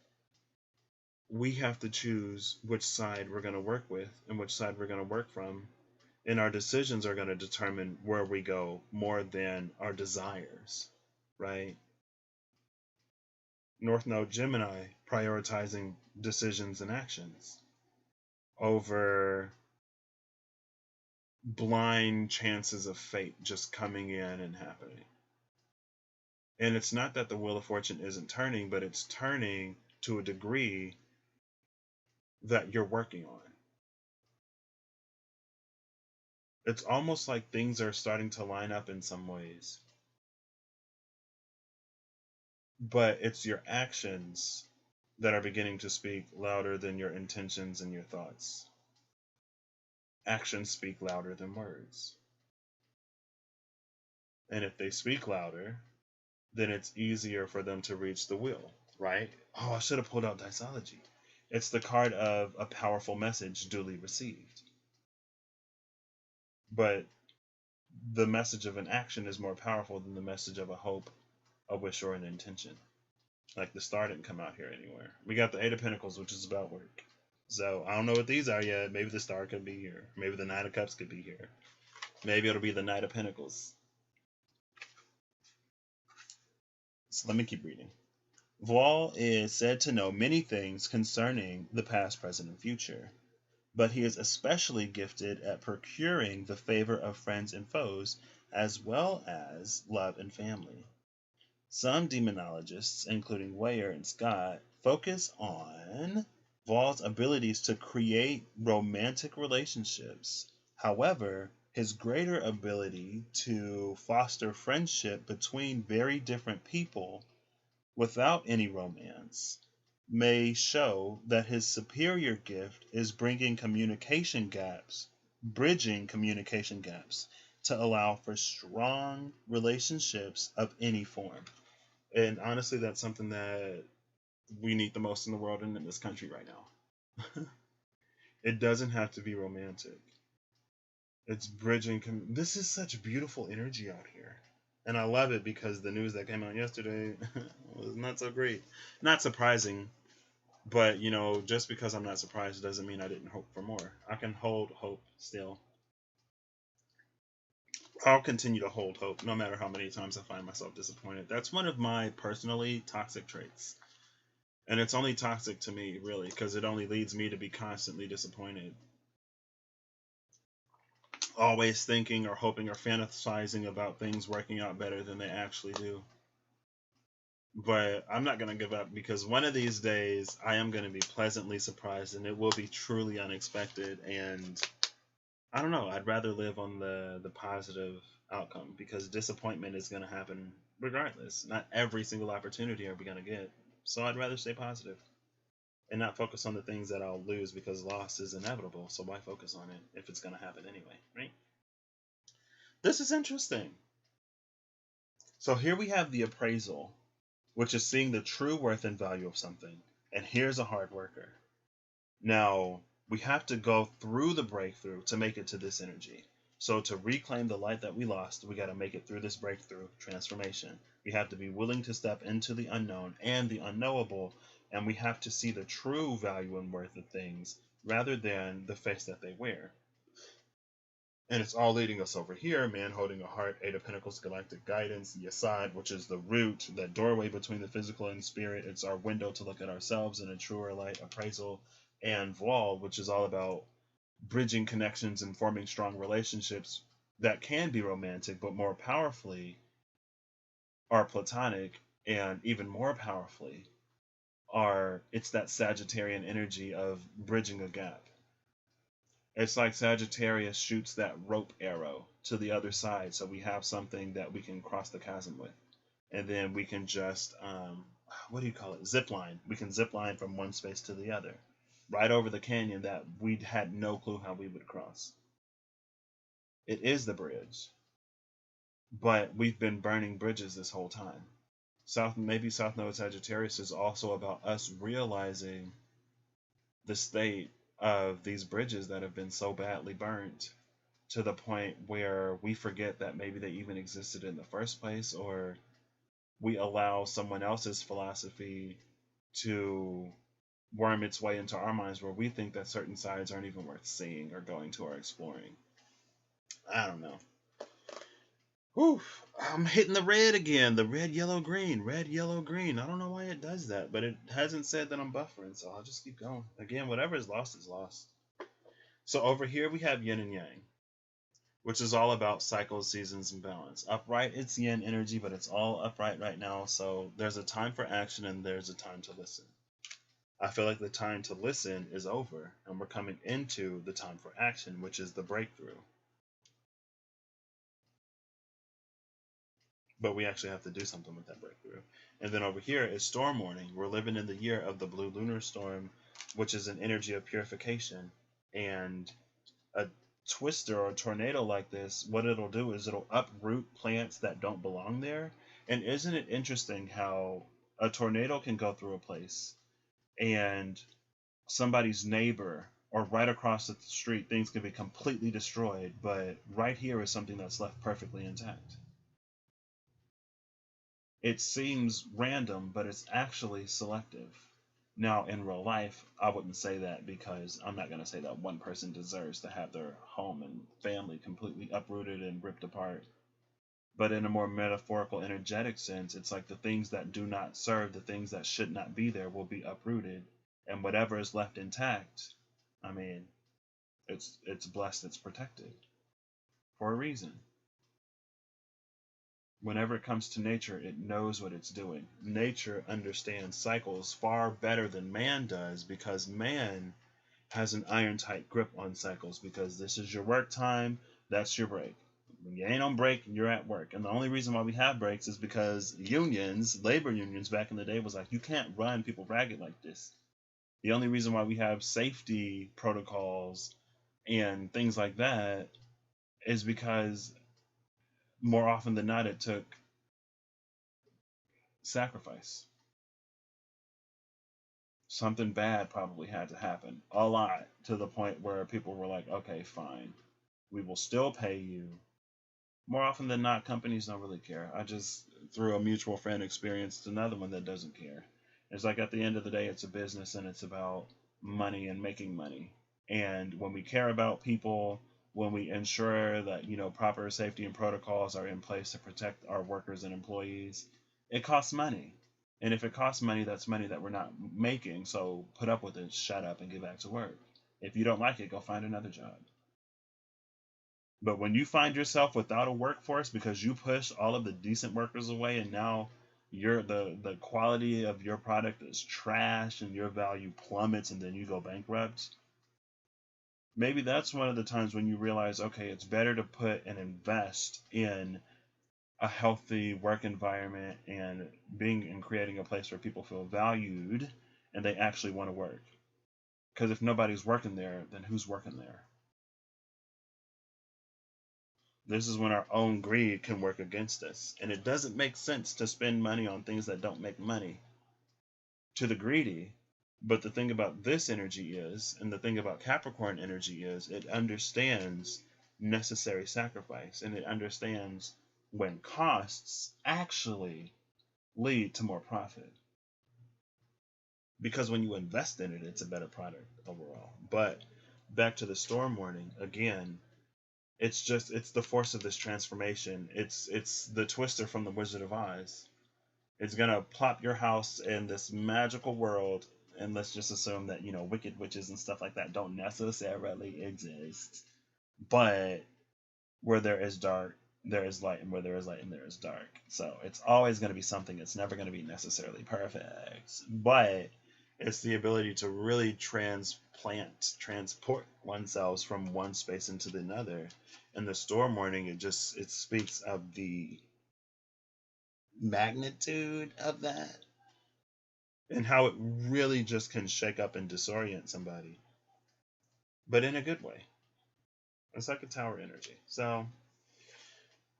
We have to choose which side we're going to work with and which side we're going to work from. And our decisions are going to determine where we go more than our desires, right? North Node Gemini prioritizing decisions and actions over blind chances of fate just coming in and happening. And it's not that the Wheel of Fortune isn't turning, but it's turning to a degree that you're working on. It's almost like things are starting to line up in some ways. But it's your actions that are beginning to speak louder than your intentions and your thoughts. Actions speak louder than words. And if they speak louder, then it's easier for them to reach the wheel, right? Oh, I should have pulled out Diceology. It's the card of a powerful message duly received. But the message of an action is more powerful than the message of a hope, a wish, or an intention. Like the star didn't come out here anywhere. We got the Eight of Pentacles, which is about work. So I don't know what these are yet. Maybe the star could be here. Maybe the Knight of Cups could be here. Maybe it'll be the Knight of Pentacles. So let me keep reading. Voal is said to know many things concerning the past, present, and future, but he is especially gifted at procuring the favor of friends and foes, as well as love and family. Some demonologists, including Weyer and Scott, focus on Voal's abilities to create romantic relationships. However, his greater ability to foster friendship between very different people without any romance may show that his superior gift is bringing communication gaps, bridging communication gaps to allow for strong relationships of any form. And honestly, that's something that we need the most in the world and in this country right now. It doesn't have to be romantic. It's bridging. This is such beautiful energy out here. And I love it because the news that came out yesterday was not so great. Not surprising, but, you know, just because I'm not surprised doesn't mean I didn't hope for more. I can hold hope still. I'll continue to hold hope no matter how many times I find myself disappointed. That's one of my personally toxic traits. And it's only toxic to me, really, because it only leads me to be constantly disappointed. Always thinking or hoping or fantasizing about things working out better than they actually do. But I'm not going to give up, because one of these days I am going to be pleasantly surprised, and it will be truly unexpected. And I don't know, I'd rather live on the positive outcome, because disappointment is going to happen regardless. Not every single opportunity are we going to get. So I'd rather stay positive. and not focus on the things that I'll lose, because loss is inevitable. So why focus on it if it's going to happen anyway, right? This is interesting. So here we have the appraisal, which is seeing the true worth and value of something. And here's a hard worker. Now, we have to go through the breakthrough to make it to this energy. So to reclaim the light that we lost, we got to make it through this breakthrough transformation. We have to be willing to step into the unknown and the unknowable, and we have to see the true value and worth of things rather than the face that they wear. And it's all leading us over here, man holding a heart, Eight of Pentacles, galactic guidance, Yesod, which is the root, that doorway between the physical and spirit. It's our window to look at ourselves in a truer light, appraisal, and Voile, which is all about bridging connections and forming strong relationships that can be romantic, but more powerfully are platonic, and even more powerfully it's that Sagittarian energy of bridging a gap. It's like Sagittarius shoots that rope arrow to the other side, so we have something that we can cross the chasm with. And then we can just, what do you call it? Zip line. We can zip line from one space to the other, right over the canyon that we had no clue how we would cross. It is the bridge. But we've been burning bridges this whole time. Maybe South Node Sagittarius is also about us realizing the state of these bridges that have been so badly burnt, to the point where we forget that maybe they even existed in the first place, or we allow someone else's philosophy to worm its way into our minds, where we think that certain sides aren't even worth seeing or going to or exploring. I don't know. Whew, I'm hitting the red again. The red, yellow, green. Red, yellow, green. I don't know why it does that, but it hasn't said that I'm buffering, so I'll just keep going. Again, whatever is lost is lost. So over here we have yin and yang, which is all about cycles, seasons, and balance. Upright, it's yin energy, but it's all upright right now, so there's a time for action and there's a time to listen. I feel like the time to listen is over, and we're coming into the time for action, which is the breakthrough. But we actually have to do something with that breakthrough. And then over here is storm warning. We're living in the year of the blue lunar storm, which is an energy of purification. And a twister or a tornado like this, what it'll do is it'll uproot plants that don't belong there. And isn't it interesting how a tornado can go through a place and somebody's neighbor or right across the street, things can be completely destroyed, but right here is something that's left perfectly intact. It seems random, but it's actually selective. Now, in real life, I wouldn't say that, because I'm not going to say that one person deserves to have their home and family completely uprooted and ripped apart. But in a more metaphorical, energetic sense, it's like the things that do not serve, the things that should not be there, will be uprooted. And whatever is left intact, I mean, it's blessed, it's protected for a reason. Whenever it comes to nature, it knows what it's doing. Nature understands cycles far better than man does, because man has an iron-tight grip on cycles, because this is your work time, that's your break. When you ain't on break, you're at work. And the only reason why we have breaks is because unions, labor unions back in the day, was like, you can't run people ragged like this. The only reason why we have safety protocols and things like that is because more often than not, it took sacrifice. Something bad probably had to happen, a lot, to the point where people were like, okay, fine, we will still pay you. More often than not, companies don't really care. I just, through a mutual friend, experienced another one that doesn't care. It's like, at the end of the day, it's a business, and it's about money and making money. And when we care about people, when we ensure that, proper safety and protocols are in place to protect our workers and employees, it costs money. And if it costs money, that's money that we're not making. So put up with it, shut up, and get back to work. If you don't like it, go find another job. But when you find yourself without a workforce because you push all of the decent workers away, and now the quality of your product is trash and your value plummets, and then you go bankrupt, maybe that's one of the times when you realize, okay, it's better to put and invest in a healthy work environment and creating a place where people feel valued and they actually want to work. Because if nobody's working there, then who's working there? This is when our own greed can work against us. And it doesn't make sense to spend money on things that don't make money to the greedy. But the thing about this energy is, and the thing about Capricorn energy is, it understands necessary sacrifice, and it understands when costs actually lead to more profit. Because when you invest in it, it's a better product overall. But back to the storm warning, again, it's the force of this transformation. It's the Twister from the Wizard of Oz. It's gonna plop your house in this magical world, and let's just assume that, wicked witches and stuff like that don't necessarily exist. But where there is dark, there is light, and where there is light, and there is dark. So it's always going to be something. It's never going to be necessarily perfect. But it's the ability to really transport oneself from one space into another. And the storm warning, it speaks of the magnitude of that, and how it really just can shake up and disorient somebody, but in a good way. It's like a tower energy. So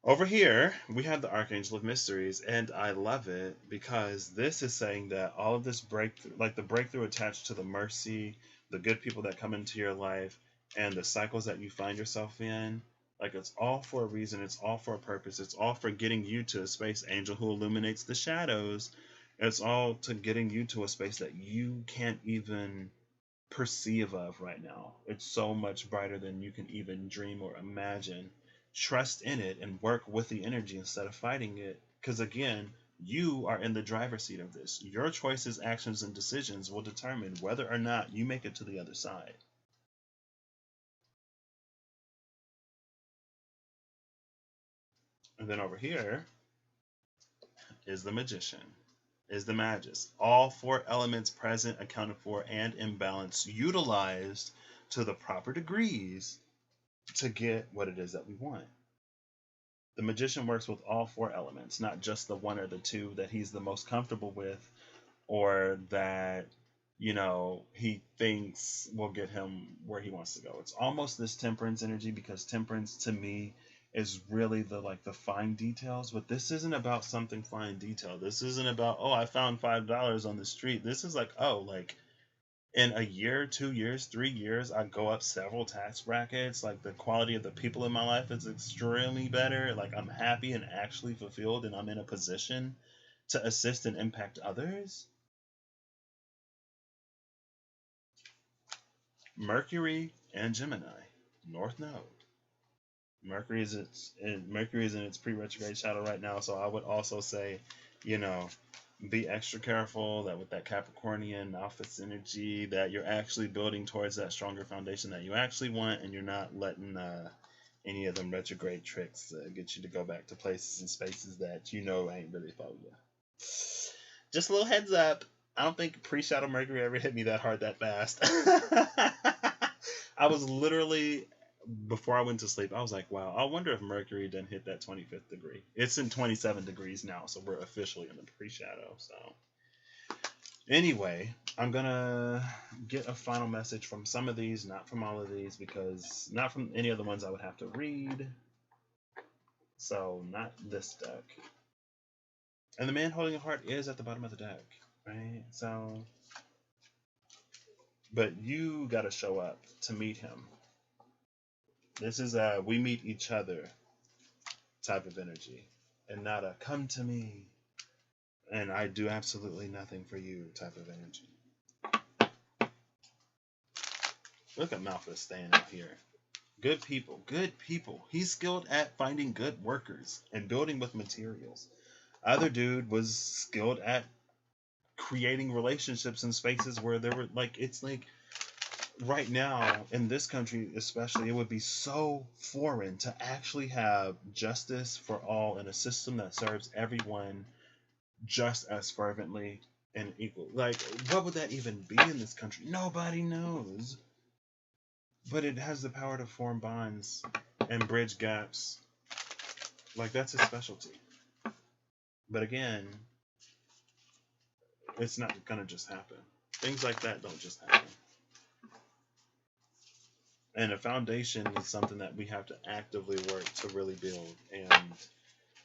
over here we have the Archangel of Mysteries, and I love it because this is saying that all of this breakthrough, like the breakthrough attached to the mercy, the good people that come into your life, and the cycles that you find yourself in, like it's all for a reason, it's all for a purpose, it's all for getting you to a space, angel who illuminates the shadows. It's all to getting you to a space that you can't even perceive of right now. It's so much brighter than you can even dream or imagine. Trust in it and work with the energy instead of fighting it. Because again, you are in the driver's seat of this. Your choices, actions, and decisions will determine whether or not you make it to the other side. And then over here is the Magician, is the Magus. All four elements present, accounted for, and in balance, utilized to the proper degrees to get what it is that we want. The Magician works with all four elements, not just the one or the two that he's the most comfortable with, or that, he thinks will get him where he wants to go. It's almost this Temperance energy, because Temperance to me is really the fine details. But this isn't about something fine detail. This isn't about, oh, I found $5 on the street. This is like, oh, in a year, 2 years, 3 years, I go up several tax brackets. Like the quality of the people in my life is extremely better. Like I'm happy and actually fulfilled, and I'm in a position to assist and impact others. Mercury and Gemini, North Node. Mercury is in its pre-retrograde shadow right now, so I would also say, be extra careful that with that Capricornian office energy, that you're actually building towards that stronger foundation that you actually want, and you're not letting any of them retrograde tricks get you to go back to places and spaces that ain't really for you. Just a little heads up. I don't think pre-shadow Mercury ever hit me that hard that fast. I was literally, before I went to sleep, I was like, wow, I wonder if Mercury didn't hit that 25th degree. It's in 27 degrees now, so we're officially in the pre-shadow. So anyway, I'm going to get a final message from some of these, not from all of these, because not from any of the ones I would have to read. So not this deck. And the man holding a heart is at the bottom of the deck, right? So, but you got to show up to meet him. This is a we meet each other type of energy, and not a come to me and I do absolutely nothing for you type of energy. Look at Malphus staying out here. Good people, good people. He's skilled at finding good workers and building with materials. Other dude was skilled at creating relationships in spaces where there were it's right now in this country especially, it would be so foreign to actually have justice for all in a system that serves everyone just as fervently and equal. What would that even be in this country? Nobody knows. But it has the power to form bonds and bridge gaps. That's a specialty. But again, it's not going to just happen. Things like that don't just happen. And a foundation is something that we have to actively work to really build. And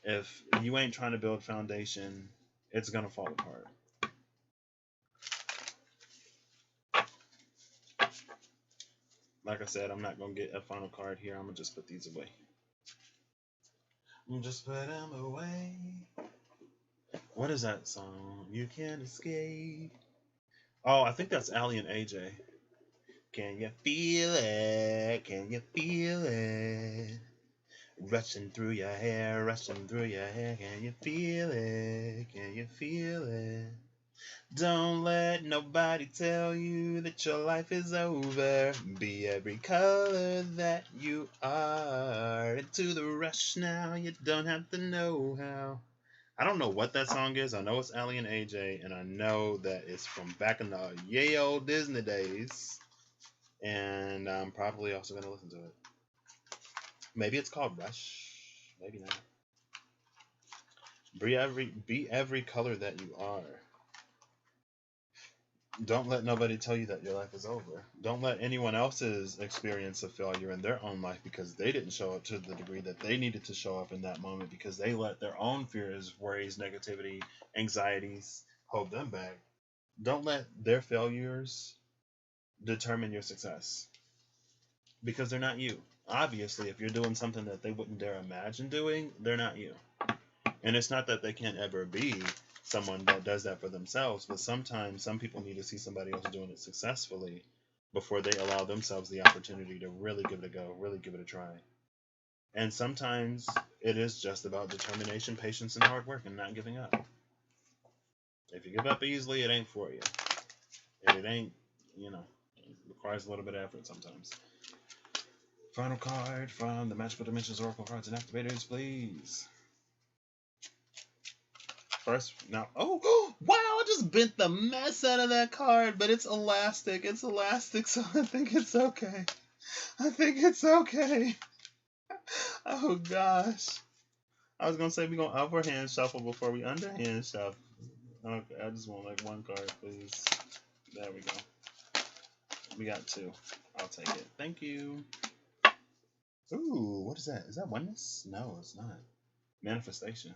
if you ain't trying to build foundation, it's going to fall apart. Like I said, I'm not going to get a final card here. I'm going to just put these away. Just put them away. What is that song? You can't escape. Oh, I think that's Allie and AJ. Can you feel it? Can you feel it? Rushing through your hair, rushing through your hair. Can you feel it? Can you feel it? Don't let nobody tell you that your life is over. Be every color that you are. Into the rush now, you don't have to know how. I don't know what that song is. I know it's Allie and AJ, and I know that it's from back in the yay old Disney days. And I'm probably also going to listen to it. Maybe it's called Rush. Maybe not. Be every color that you are. Don't let nobody tell you that your life is over. Don't let anyone else's experience of failure in their own life because they didn't show up to the degree that they needed to show up in that moment because they let their own fears, worries, negativity, anxieties hold them back. Don't let their failures determine your success because they're not you. Obviously, if you're doing something that they wouldn't dare imagine doing, they're not you. And it's not that they can't ever be someone that does that for themselves, but sometimes some people need to see somebody else doing it successfully before they allow themselves the opportunity to really give it a go, really give it a try. And sometimes it is just about determination, patience, and hard work and not giving up. If you give up easily, it ain't for you. It ain't, it requires a little bit of effort sometimes. Final card from the Magical Dimensions Oracle Cards and Activators, please. First, now, oh, wow, I just bent the mess out of that card, but it's elastic. It's elastic, so I think it's okay. Oh, gosh. I was going to say we're going to overhand shuffle before we underhand shuffle. Okay, I just want like one card, please. There we go. We got two. I'll take it. Thank you. Ooh, what is that? Is that oneness? No, it's not. Manifestation.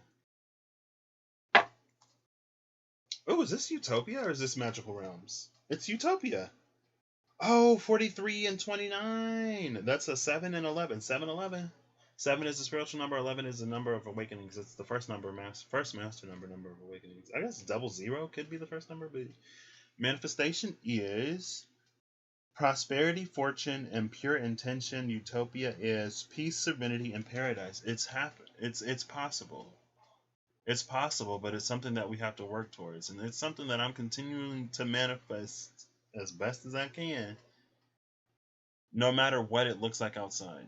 Oh, is this Utopia or is this Magical Realms? It's Utopia. Oh, 43 and 29. That's a 7 and 11. 7-11. 7 is the spiritual number. 11 is the number of awakenings. It's the first master number of awakenings. I guess 00 could be the first number, but manifestation is prosperity, fortune, and pure intention. Utopia is peace, serenity, and paradise. It's possible. It's possible, but it's something that we have to work towards. And it's something that I'm continuing to manifest as best as I can, no matter what it looks like outside.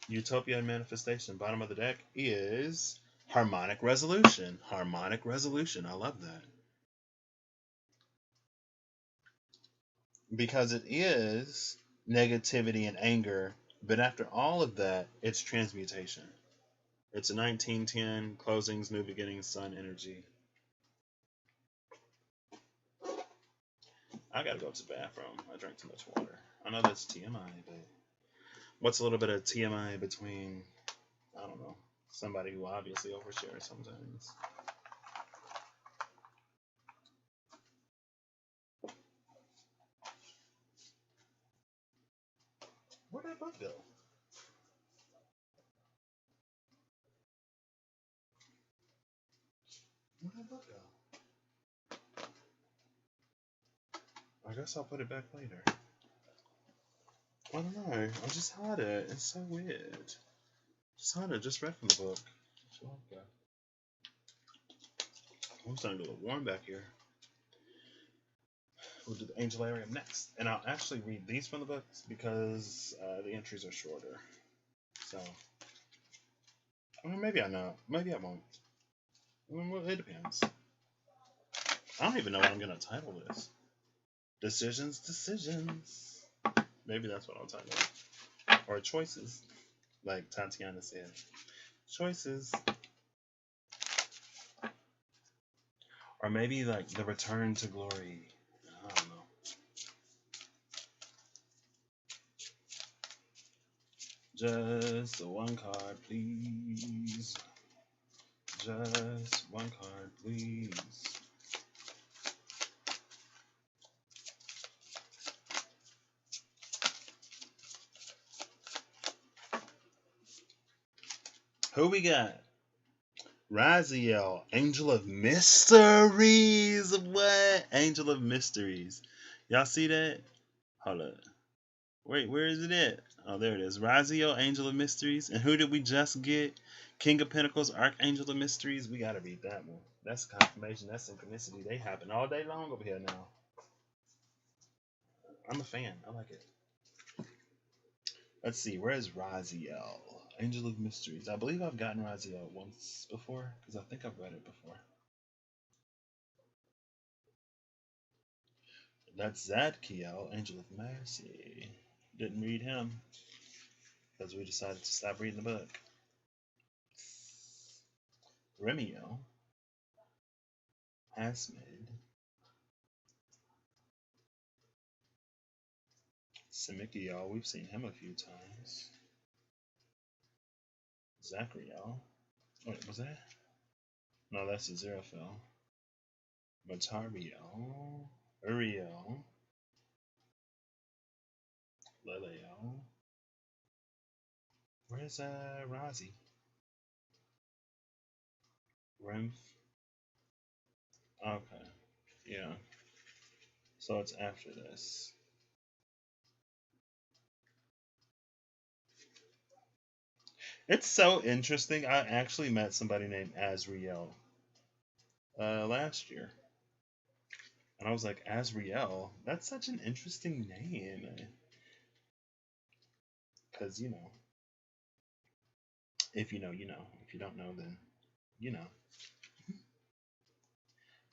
Utopia and manifestation. Bottom of the deck is harmonic resolution. Harmonic resolution. I love that. Because it is negativity and anger, but after all of that, it's transmutation. It's a 1910 closings, new beginnings, sun energy. I gotta go to the bathroom. I drank too much water. I know that's TMI, but what's a little bit of TMI between, I don't know, somebody who obviously overshares sometimes? Where'd that book go? Where'd that book go? I guess I'll put it back later. I don't know. I just had it. It's so weird. Just had it. Just read from the book. Okay. I'm starting to get a little warm back here. We'll do the Angelarium next. And I'll actually read these from the books because the entries are shorter. So, maybe I know. Maybe I won't. Well, it depends. I don't even know what I'm going to title this. Decisions. Maybe that's what I'll title it. Or choices, like Tatiana said. Choices. Or maybe like the return to glory. Just one card, please. Just one card, please. Who we got? Raziel, Angel of Mysteries. What? Angel of Mysteries. Y'all see that? Hold up. Wait, where is it at? Oh, there it is. Raziel, Angel of Mysteries. And who did we just get? King of Pentacles, Archangel of Mysteries. We gotta read that one. That's confirmation. That's synchronicity. They happen all day long over here now. I'm a fan. I like it. Let's see. Where is Raziel? Angel of Mysteries. I believe I've gotten Raziel once before because I think I've read it before. That's Zadkiel, Angel of Mercy. Didn't read him because we decided to stop reading the book. Remiel, Hasmid, Simikiel, we've seen him a few times. Zachriel. Wait, was that? No, that's Aziraphale. Matariel. Uriel. Leleo. Where's Razi? Renf. Okay. Yeah. So it's after this. It's so interesting. I actually met somebody named Azriel last year. And I was like, Azriel? That's such an interesting name. Because, you know, if you know, you know. If you don't know, then you know.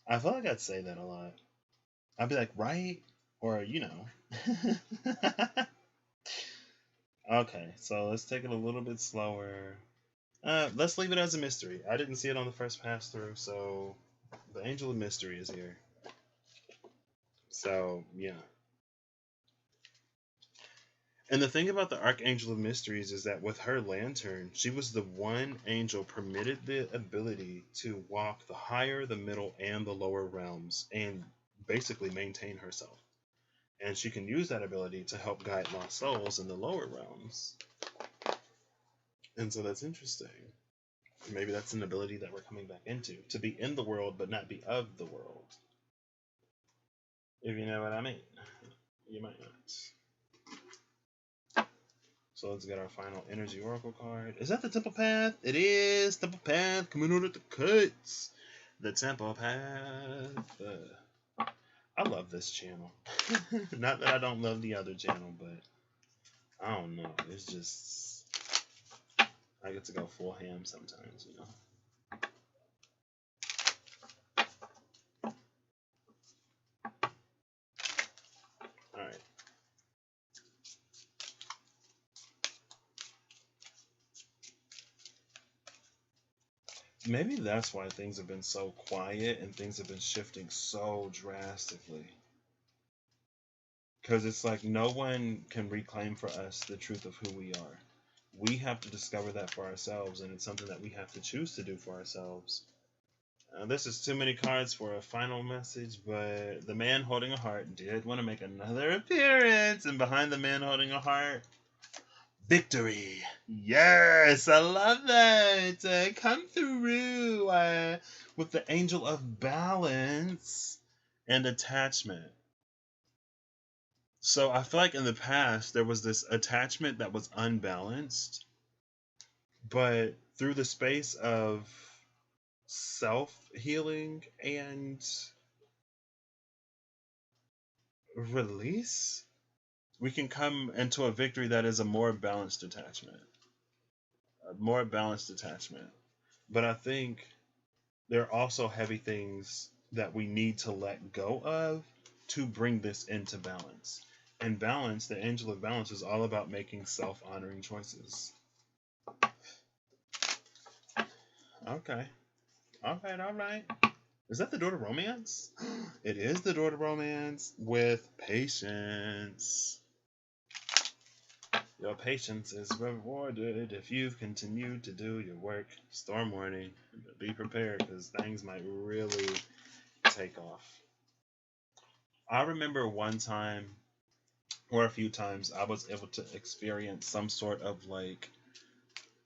I feel like I'd say that a lot. I'd be like, right? Or, you know. Okay, so let's take it a little bit slower. Let's leave it as a mystery. I didn't see it on the first pass through, so the Angel of Mystery is here. So, yeah. And the thing about the Archangel of Mysteries is that with her lantern, she was the one angel permitted the ability to walk the higher, the middle, and the lower realms and basically maintain herself. And she can use that ability to help guide lost souls in the lower realms. And so that's interesting. Maybe that's an ability that we're coming back into. To be in the world, but not be of the world. If you know what I mean. You might not. So let's get our final Energy Oracle card. Is that the Temple Path? It is! Temple Path coming out of the cuts! The Temple Path. I love this channel. Not that I don't love the other channel, but I don't know. It's just I get to go full ham sometimes, you know. Alright. Maybe that's why things have been so quiet and things have been shifting so drastically. Because it's like no one can reclaim for us the truth of who we are. We have to discover that for ourselves, and it's something that we have to choose to do for ourselves. This is too many cards for a final message, but the man holding a heart did want to make another appearance, and behind the man holding a heart, victory. Yes, I love that. Come through with the Angel of Balance and Attachment. So I feel like in the past there was this attachment that was unbalanced, but through the space of self-healing and release, we can come into a victory that is a more balanced attachment. A more balanced attachment. But I think there are also heavy things that we need to let go of to bring this into balance. And balance, the Angel of Balance, is all about making self-honoring choices. Okay. Alright. Is that the Door to Romance? It is the Door to Romance with Patience. Your patience is rewarded if you've continued to do your work. Storm warning. Be prepared because things might really take off. I remember one time or a few times I was able to experience some sort of like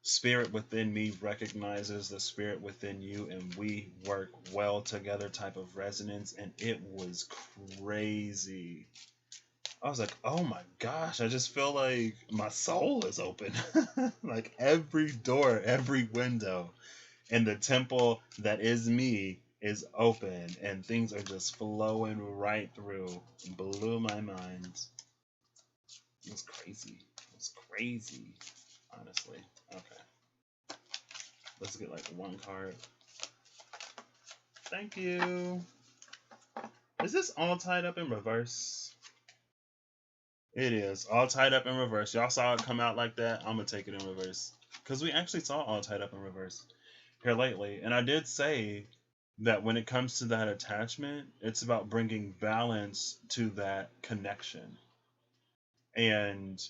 spirit within me recognizes the spirit within you and we work well together type of resonance, and it was crazy. I was like, oh my gosh, I just feel like my soul is open. Like every door, every window in the temple that is me is open and things are just flowing right through. It blew my mind. It was crazy. It was crazy, honestly. Okay. Let's get like one card. Thank you. Is this all tied up in reverse? It is. All tied up in reverse. Y'all saw it come out like that? I'm going to take it in reverse. Because we actually saw all tied up in reverse here lately. And I did say that when it comes to that attachment, it's about bringing balance to that connection. And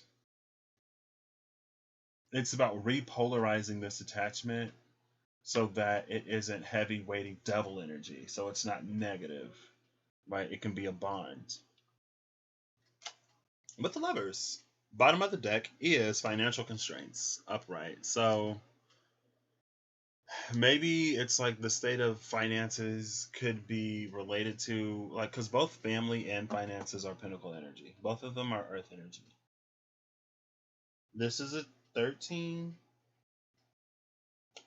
it's about repolarizing this attachment so that it isn't heavy, weighty devil energy. So it's not negative, right? It can be a bond. With the Lovers, bottom of the deck is financial constraints upright. So maybe it's like the state of finances could be related to, like, because both family and finances are pinnacle energy. Both of them are earth energy. This is a 13.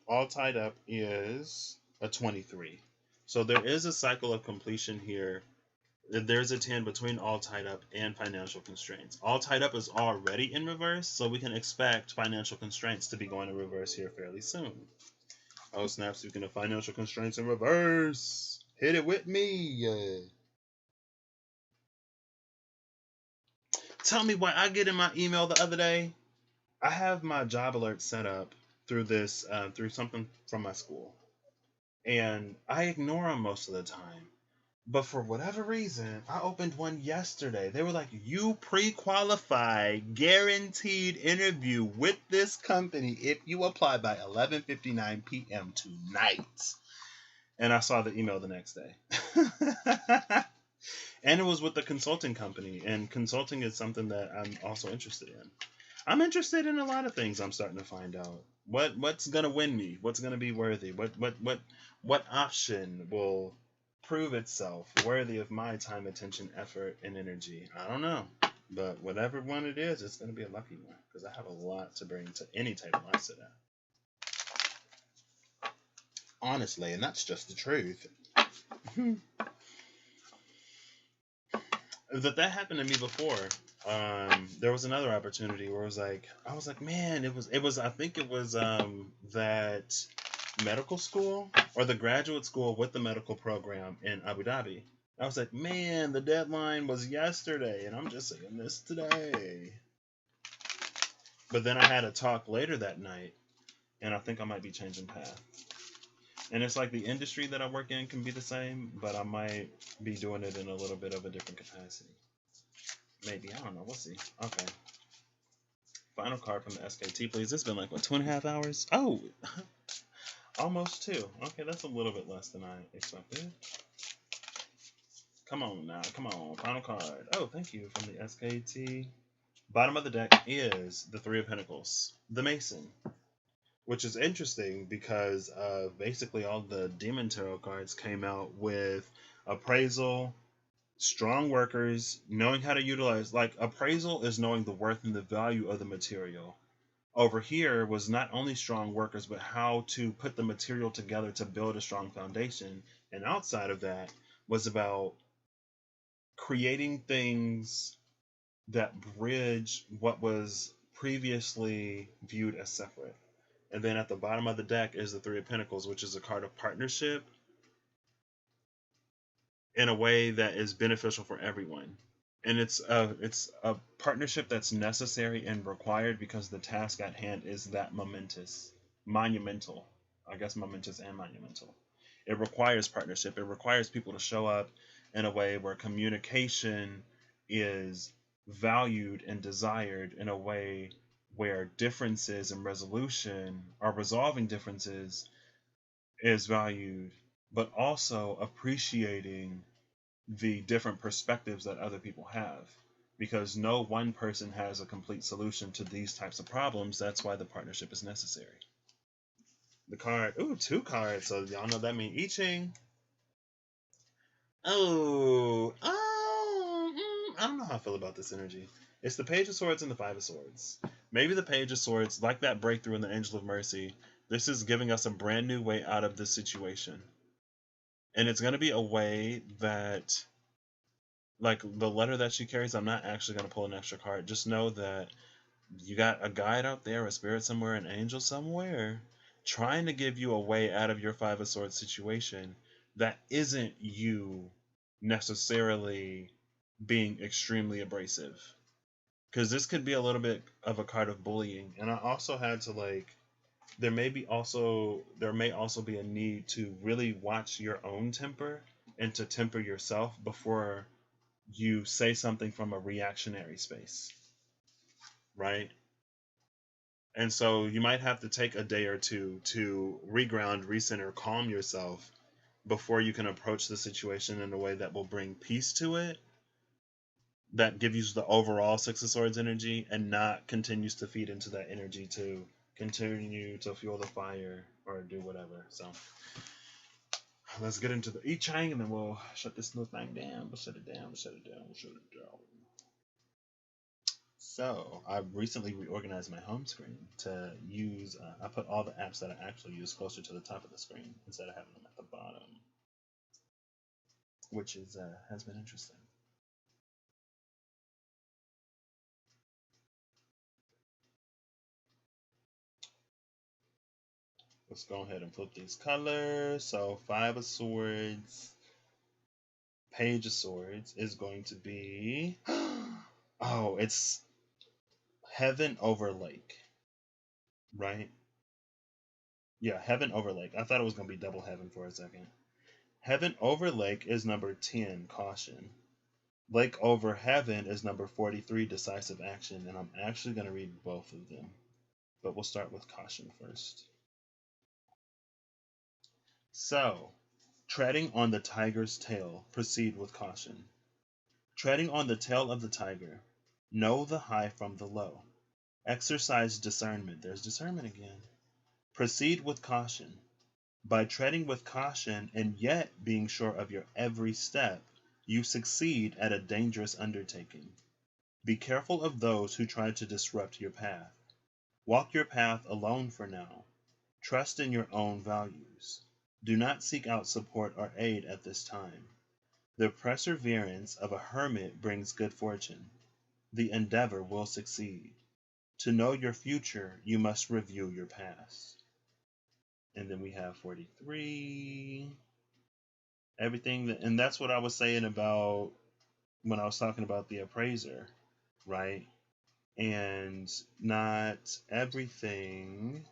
All tied up is a 23. So there is a cycle of completion here. There's a 10 between all tied up and financial constraints. All tied up is already in reverse, so we can expect financial constraints to be going in reverse here fairly soon. Oh snap, speaking of financial constraints in reverse. Hit it with me. Tell me what I get in my email the other day. I have my job alert set up through this, through something from my school. And I ignore them most of the time. But for whatever reason, I opened one yesterday. They were like, you pre-qualify, guaranteed interview with this company if you apply by 11:59 p.m. tonight. And I saw the email the next day. And it was with the consulting company. And consulting is something that I'm also interested in. I'm interested in a lot of things I'm starting to find out. What's going to win me? What's going to be worthy? What option will prove itself worthy of my time, attention, effort, and energy? I don't know. But whatever one it is, it's going to be a lucky one because I have a lot to bring to any type of mindset. Honestly, and that's just the truth. That happened to me before. There was another opportunity where I was like, man, it was I think it was that medical school or the graduate school with the medical program in Abu Dhabi. I was like, man, the deadline was yesterday and I'm just saying this today. But then I had a talk later that night and I think I might be changing path. And it's like the industry that I work in can be the same, but I might be doing it in a little bit of a different capacity. Maybe. I don't know. We'll see. Okay. Final card from the SKT, please. It's been like, what, 2.5 hours? Oh, almost 2. Okay, that's a little bit less than I expected. Come on now. Come on. Final card. Oh, thank you from the SKT. Bottom of the deck is the 3 of Pentacles, the Mason, which is interesting because basically all the Demon Tarot cards came out with appraisal, strong workers, knowing how to utilize, like appraisal is knowing the worth and the value of the material. Over here was not only strong workers, but how to put the material together to build a strong foundation. And outside of that was about creating things that bridge what was previously viewed as separate. And then at the bottom of the deck is the 3 of Pentacles, which is a card of partnership in a way that is beneficial for everyone. And it's a partnership that's necessary and required because the task at hand is that monumental. I guess momentous and monumental. It requires partnership. It requires people to show up in a way where communication is valued and desired in a way where differences in resolution or resolving differences is valued, but also appreciating the different perspectives that other people have. Because no one person has a complete solution to these types of problems. That's why the partnership is necessary. The card, ooh, 2 cards. So y'all know that means I Ching. I don't know how I feel about this energy. It's the Page of Swords and the Five of Swords. Maybe the Page of Swords, like that breakthrough in the Angel of Mercy, this is giving us a brand new way out of this situation. And it's going to be a way that, like the letter that she carries, I'm not actually going to pull an extra card. Just know that you got a guide out there, a spirit somewhere, an angel somewhere, trying to give you a way out of your Five of Swords situation that isn't you necessarily being extremely abrasive. Because this could be a little bit of a card of bullying. And I also had to, like, there may also be a need to really watch your own temper and to temper yourself before you say something from a reactionary space, right? And so you might have to take a day or two to reground, recenter, calm yourself before you can approach the situation in a way that will bring peace to it, that gives you the overall Six of Swords energy and not continues to feed into that energy to continue to fuel the fire or do whatever. So let's get into the I Ching and then we'll shut this little thing down. We'll shut it down. So I recently reorganized my home screen to use, I put all the apps that I actually use closer to the top of the screen instead of having them at the bottom, which is has been interesting. Let's go ahead and flip these colors. So Five of Swords, Page of Swords is going to be, oh, it's Heaven over Lake, right? Yeah, Heaven over Lake. I thought it was going to be double heaven for a second. Heaven over Lake is number 10, Caution. Lake over Heaven is number 43, Decisive Action. And I'm actually going to read both of them. But we'll start with Caution first. So, treading on the tiger's tail, proceed with caution. Treading on the tail of the tiger, know the high from the low. Exercise discernment. There's discernment again. Proceed with caution. By treading with caution and yet being sure of your every step, you succeed at a dangerous undertaking. Be careful of those who try to disrupt your path. Walk your path alone for now. Trust in your own values. Do not seek out support or aid at this time. The perseverance of a hermit brings good fortune. The endeavor will succeed. To know your future, you must review your past. And then we have 43. Everything that, and that's what I was saying about when I was talking about the appraiser, right? And not everything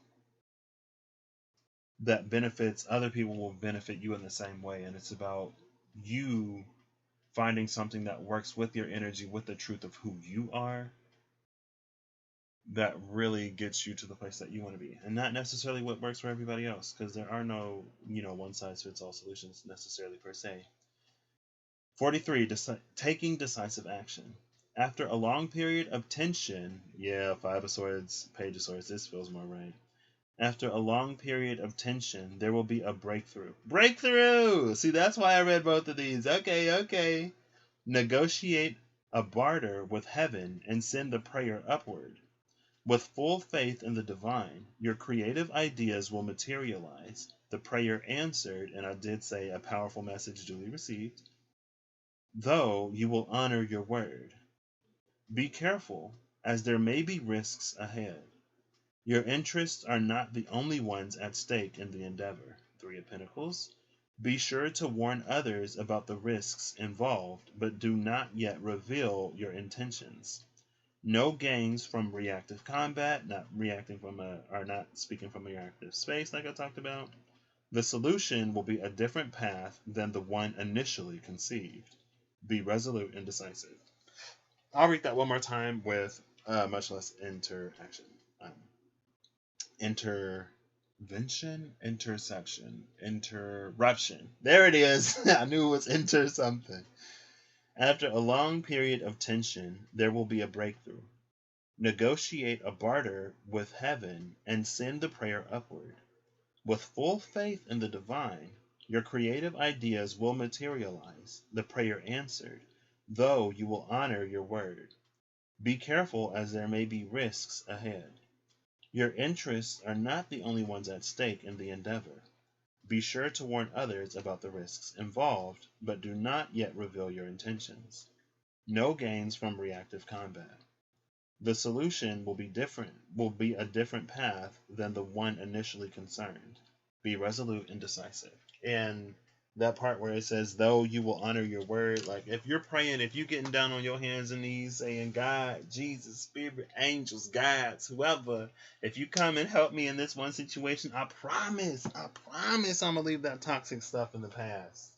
that benefits other people will benefit you in the same way. And it's about you finding something that works with your energy, with the truth of who you are, that really gets you to the place that you want to be, and not necessarily what works for everybody else, because there are no, one size fits all solutions necessarily per se. 43, taking decisive action. After a long period of tension, yeah, Five of Swords, Page of Swords, this feels more right. After a long period of tension, there will be a breakthrough. Breakthrough! See, that's why I read both of these. Okay. Negotiate a barter with heaven and send the prayer upward. With full faith in the divine, your creative ideas will materialize. The prayer answered, and I did say a powerful message duly received. Though you will honor your word. Be careful, as there may be risks ahead. Your interests are not the only ones at stake in the endeavor. Three of Pentacles. Be sure to warn others about the risks involved, but do not yet reveal your intentions. No gains from reactive combat, not speaking from a reactive space like I talked about. The solution will be a different path than the one initially conceived. Be resolute and decisive. I'll read that one more time with much less interaction. Um, intervention, intersection, interruption. There it is. I knew it was inter something. After a long period of tension, there will be a breakthrough. Negotiate a barter with heaven and send the prayer upward. With full faith in the divine, your creative ideas will materialize, the prayer answered, though you will honor your word. Be careful, as there may be risks ahead. Your interests are not the only ones at stake in the endeavor. Be sure to warn others about the risks involved, but do not yet reveal your intentions. No gains from reactive combat. The solution will be a different path than the one initially concerned. Be resolute and decisive. And that part where it says, though you will honor your word, like if you're praying, if you're getting down on your hands and knees saying, God, Jesus, Spirit, angels, guides, whoever, if you come and help me in this one situation, I promise I'm going to leave that toxic stuff in the past.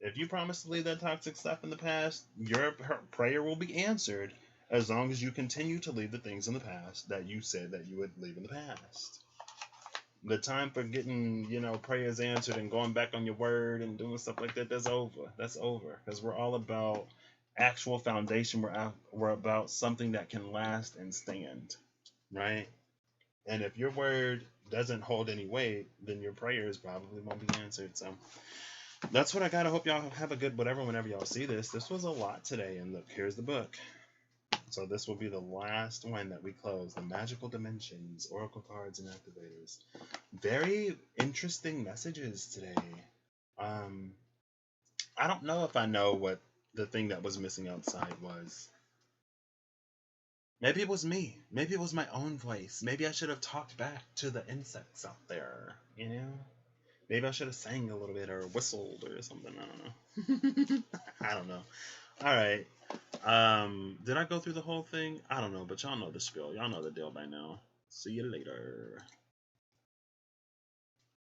If you promise to leave that toxic stuff in the past, your prayer will be answered as long as you continue to leave the things in the past that you said that you would leave in the past. The time for getting, prayers answered and going back on your word and doing stuff like that, that's over. That's over. Because we're all about actual foundation. We're about something that can last and stand, right? And if your word doesn't hold any weight, then your prayers probably won't be answered. So that's what I got. I hope y'all have a good whatever whenever y'all see this. This was a lot today. And look, here's the book. So this will be the last one that we close. The Magical Dimensions, Oracle Cards and Activators. Very interesting messages today. I don't know if I know what the thing that was missing outside was. Maybe it was me. Maybe it was my own voice. Maybe I should have talked back to the insects out there, Maybe I should have sang a little bit or whistled or something. I don't know. I don't know. All right. Did I go through the whole thing? I don't know, but y'all know the spiel. Y'all know the deal by now. See you later.